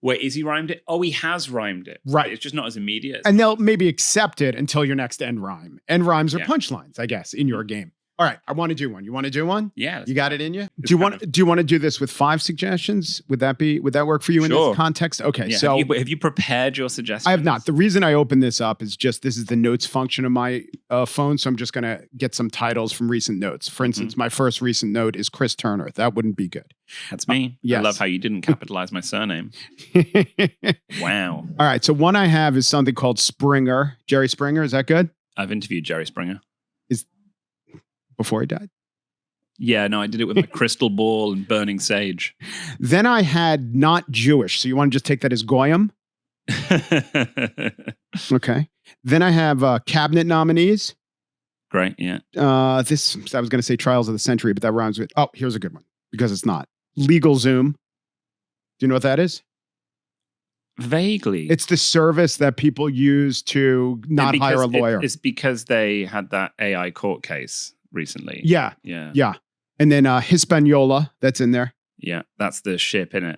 wait, is he rhymed it? Oh, he has rhymed it. Right. It's just not as immediate. And they'll maybe accept it until your next end rhyme. End rhymes are punchlines, I guess, in your game. All right, I want to do one. You want to do one? Yeah. You got it in you? Do you want to do this with 5 suggestions? Would that work for you in this context? Okay, yeah. so have you prepared your suggestions? I have not. The reason I opened this up is just this is the notes function of my phone, so I'm just going to get some titles from recent notes. For instance, my first recent note is Chris Turner. That wouldn't be good. That's me. Yes. I love how you didn't capitalize my surname. Wow. All right, so one I have is something called Springer. Jerry Springer, is that good? I've interviewed Jerry Springer. Before he died? Yeah, no, I did it with my crystal ball and burning sage. Then I had not Jewish. So you want to just take that as Goyim? Okay. Then I have cabinet nominees. Great, yeah. I was going to say Trials of the Century, but that rhymes with, here's a good one, because it's not. Legal Zoom. Do you know what that is? Vaguely. It's the service that people use to not hire a lawyer. It's because they had that AI court case recently. Yeah. And then Hispaniola, that's in there. Yeah, that's the ship, innit?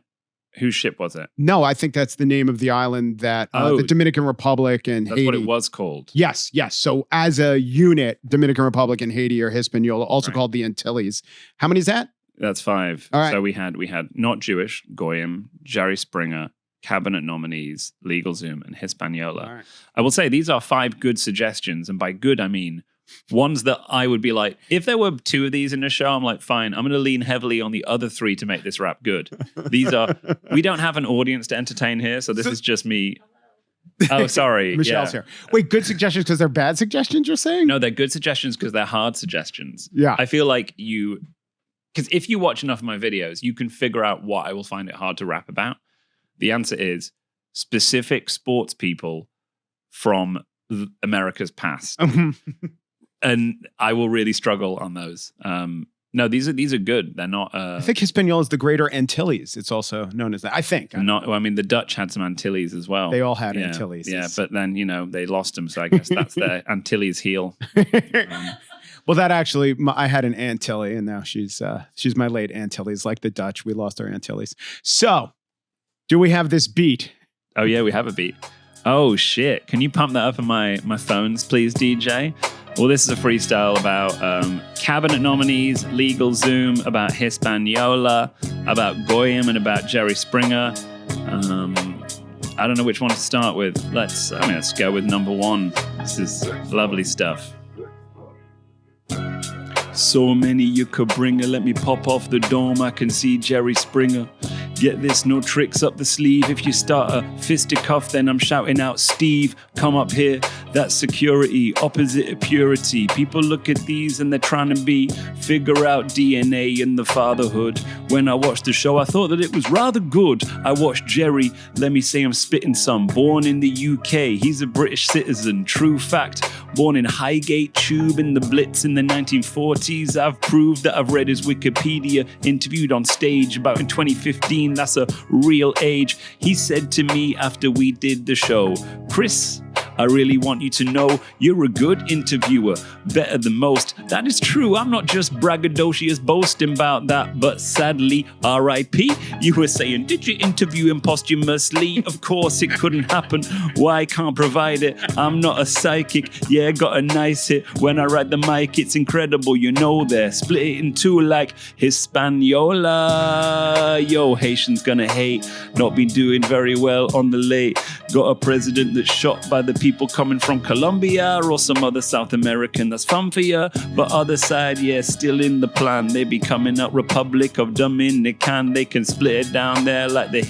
Whose ship was it? No, I think that's the name of the island that the Dominican Republic and Haiti. That's what it was called. Yes. So as a unit, Dominican Republic and Haiti or Hispaniola, also called the Antilles. How many is that? That's 5. All right. So we had not Jewish, Goyim, Jerry Springer, cabinet nominees, LegalZoom, and Hispaniola. All right. I will say these are 5 good suggestions, and by good I mean ones that I would be like, if there were 2 of these in a show, I'm like, fine, I'm going to lean heavily on the other 3 to make this rap good. We don't have an audience to entertain here, so this is just me. Oh, sorry. Michelle's here. Wait, good suggestions because they're bad suggestions, you're saying? No, they're good suggestions because they're hard suggestions. Yeah. I feel like because if you watch enough of my videos, you can figure out what I will find it hard to rap about. The answer is specific sports people from America's past. And I will really struggle on those. No, these are good. They're not. I think Hispaniola is the Greater Antilles. It's also known as that. I think. The Dutch had some Antilles as well. They all had Antilles. Yeah, but then they lost them, so I guess that's their Antilles heel. Well, that actually, I had an Antille, and now she's my late Antilles, like the Dutch. We lost our Antilles. So, do we have this beat? Oh yeah, we have a beat. Oh shit! Can you pump that up on my phones, please, DJ? Well, this is a freestyle about cabinet nominees, LegalZoom, about Hispaniola, about Goyim, and about Jerry Springer. I don't know which one to start with. Let's go with number 1. This is lovely stuff. So many you could bring her. Let me pop off the dome. I can see Jerry Springer. Get this, no tricks up the sleeve. If you start a fisticuff, then I'm shouting out, Steve, come up here. That's security, opposite of purity. People look at these and they're trying to figure out DNA and the fatherhood. When I watched the show, I thought that it was rather good. I watched Jerry, let me say I'm spitting some. Born in the UK, he's a British citizen, true fact. Born in Highgate Tube in the Blitz in the 1940s. I've proved that I've read his Wikipedia, interviewed on stage about in 2015. That's a real age. He said to me after we did the show, Chris, I really want you to know you're a good interviewer, better than most. That is true. I'm not just braggadocious boasting about that, but sadly, R.I.P. You were saying, did you interview him posthumously? Of course, it couldn't happen. Why can't provide it? I'm not a psychic. Yeah, got a nice hit. When I ride the mic, it's incredible. You know that. Split it in two like Hispaniola. Yo, Haitians gonna hate. Not been doing very well on the late. Got a president that's shot by the people coming from Colombia or some other South American that's fun for ya. But other side, yeah, still in the plan. They be coming up Republic of Dominican. They can split it down there like the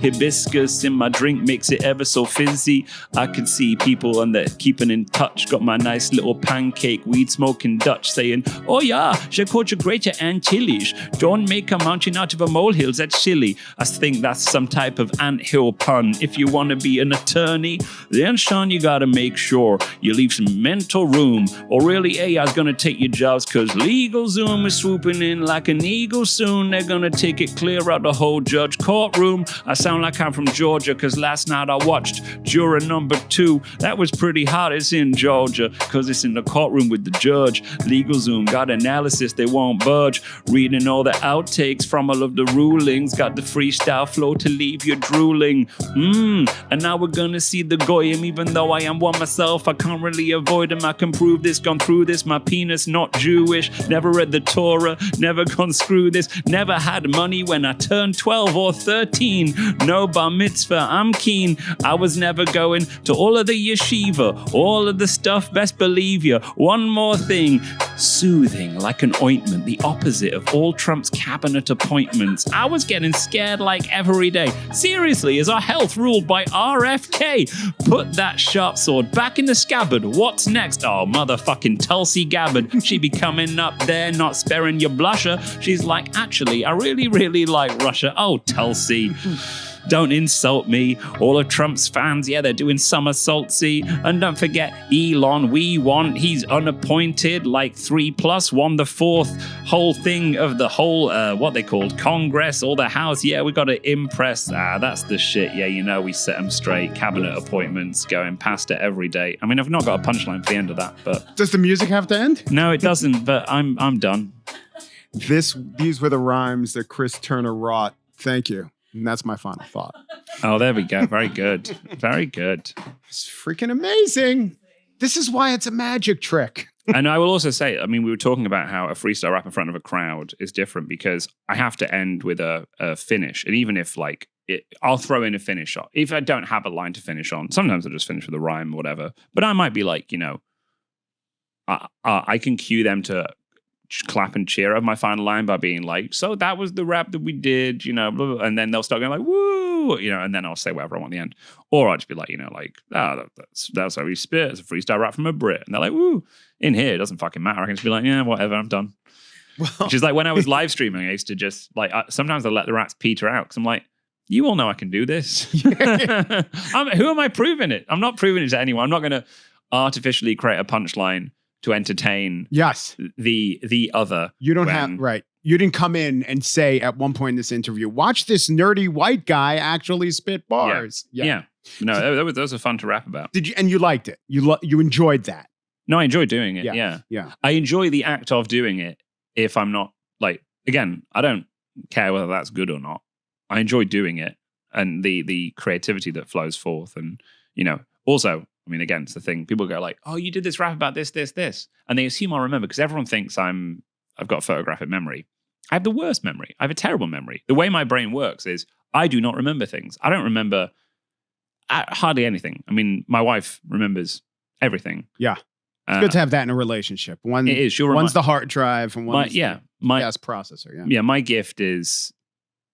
hibiscus in my drink makes it ever so fizzy. I can see people on there keeping in touch. Got my nice little pancake, weed smoking Dutch saying, oh yeah, je coach greater Antilles. Don't make a mountain out of a molehill, that's silly. I think that's some type of anthill pun. If you want to be an attorney, then Sean, you gotta make sure you leave some mental room. Or really, AI's gonna take your jobs cause legal Zoom is swooping in like an eagle soon. They're gonna take it clear out the whole judge courtroom. I sound like I'm from Georgia cause last night I watched Juror number 2. That was pretty hot. It's in Georgia cause it's in the courtroom with the judge. Legal Zoom got analysis, they won't budge. Reading all the outtakes from all of the rulings. Got the freestyle flow to leave you drooling. And now we're gonna see the goyim. Even though I am one myself, I can't really avoid him. I can prove this, gone through this. My penis not Jewish. Never read the Torah, never gone screw this. Never had money when I turned 12 or 13. No bar mitzvah, I'm keen. I was never going to all of the yeshiva, all of the stuff, best believe you. One more thing, soothing like an ointment, the opposite of all Trump's cabinet appointments. I was getting scared like every day. Seriously, is our health ruled by RFK? Put that sharp sword back in the scabbard. What's next? Oh, motherfucking Tulsi Gabbard. She be coming up there, not sparing your blusher. She's like, actually, I really, really like Russia. Oh, Tulsi. Don't insult me. All of Trump's fans, yeah, they're doing somersaultsy. And don't forget Elon, we want, he's unappointed, like 3+1, the fourth whole thing of the whole, what they called, Congress or the House. Yeah, we got to impress. That's the shit. Yeah, you know, we set them straight. Cabinet appointments going past it every day. I mean, I've not got a punchline for the end of that, but. Does the music have to end? No, it doesn't, but I'm done. These were the rhymes that Chris Turner wrought. Thank you. And that's my final thought. Oh, there we go. Very good. Very good. It's freaking amazing. This is why it's a magic trick. And I will also say, I mean, we were talking about how a freestyle rap in front of a crowd is different because I have to end with a finish. And even if like, I'll throw in a finish on. If I don't have a line to finish on, sometimes I'll just finish with a rhyme or whatever. But I might be like, you know, I can cue them to clap and cheer of my final line by being like, so that was the rap that we did, you know, blah, blah, and then they'll start going like, woo, you know, and then I'll say whatever I want at the end. Or I'll just be like, you know, like, that's how we spit. It's a freestyle rap from a Brit. And they're like, woo. In here, it doesn't fucking matter. I can just be like, yeah, whatever, I'm done. Well, which is like when I was live streaming, I used to just like, sometimes I let the raps peter out because I'm like, you all know I can do this. Who am I proving it? I'm not proving it to anyone. I'm not going to artificially create a punchline to entertain the other. You don't have, right. You didn't come in and say at one point in this interview, watch this nerdy white guy actually spit bars. Yeah. No, those are fun to rap about. Did you? And you liked it. You enjoyed that. No, I enjoy doing it. Yeah. I enjoy the act of doing it. If I'm not like, again, I don't care whether that's good or not. I enjoy doing it and the creativity that flows forth. And, you know, also, I mean, again, it's the thing. People go like, oh, you did this rap about this. And they assume I'll remember because everyone thinks I've got photographic memory. I have the worst memory. I have a terrible memory. The way my brain works is I do not remember things. I don't remember hardly anything. I mean, my wife remembers everything. Yeah. It's good to have that in a relationship. It is. One's the hard drive and one's the gas processor. Yeah. My gift is,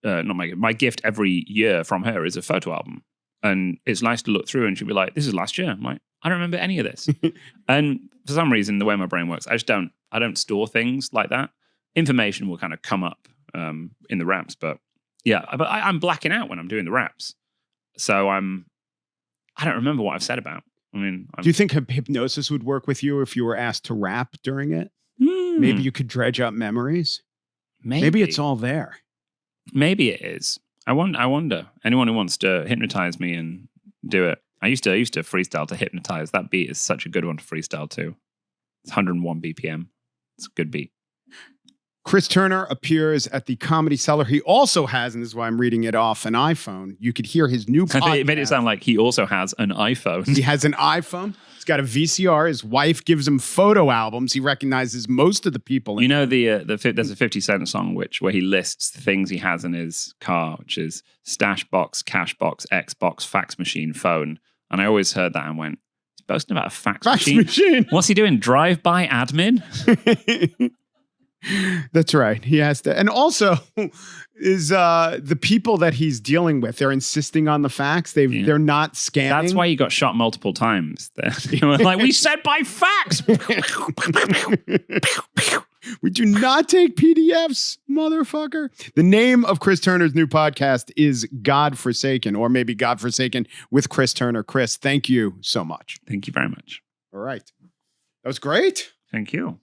not my gift. My gift every year from her is a photo album. And it's nice to look through and she'll be like, this is last year. I'm like, I don't remember any of this. And for some reason, the way my brain works, I don't store things like that. Information will kind of come up in the raps. But yeah, but I'm blacking out when I'm doing the raps. So I don't remember what I've said about. I mean, do you think hypnosis would work with you if you were asked to rap during it? Maybe you could dredge up memories. Maybe it's all there. Maybe it is. I wonder. Anyone who wants to hypnotize me and do it, I used to freestyle to hypnotize. That beat is such a good one to freestyle to. It's 101 BPM. It's a good beat. Chris Turner appears at the Comedy Cellar. He also has, and this is why I'm reading it off an iPhone. You could hear his new podcast. It made it sound like he also has an iPhone. He has an iPhone. He's got a VCR. His wife gives him photo albums. He recognizes most of the people. You know, there's a 50 Cent song where he lists the things he has in his car, which is stash box, cash box, Xbox, fax machine, phone. And I always heard that and went, he's boasting about a fax machine. What's he doing? Drive-by admin? That's right. He has to. And also is the people that he's dealing with, they're insisting on the facts. They're not scamming. That's why he got shot multiple times. They were like, we said by fax. We do not take PDFs, motherfucker. The name of Chris Turner's new podcast is God Forsaken, or maybe God Forsaken with Chris Turner. Chris, thank you so much. Thank you very much. All right. That was great. Thank you.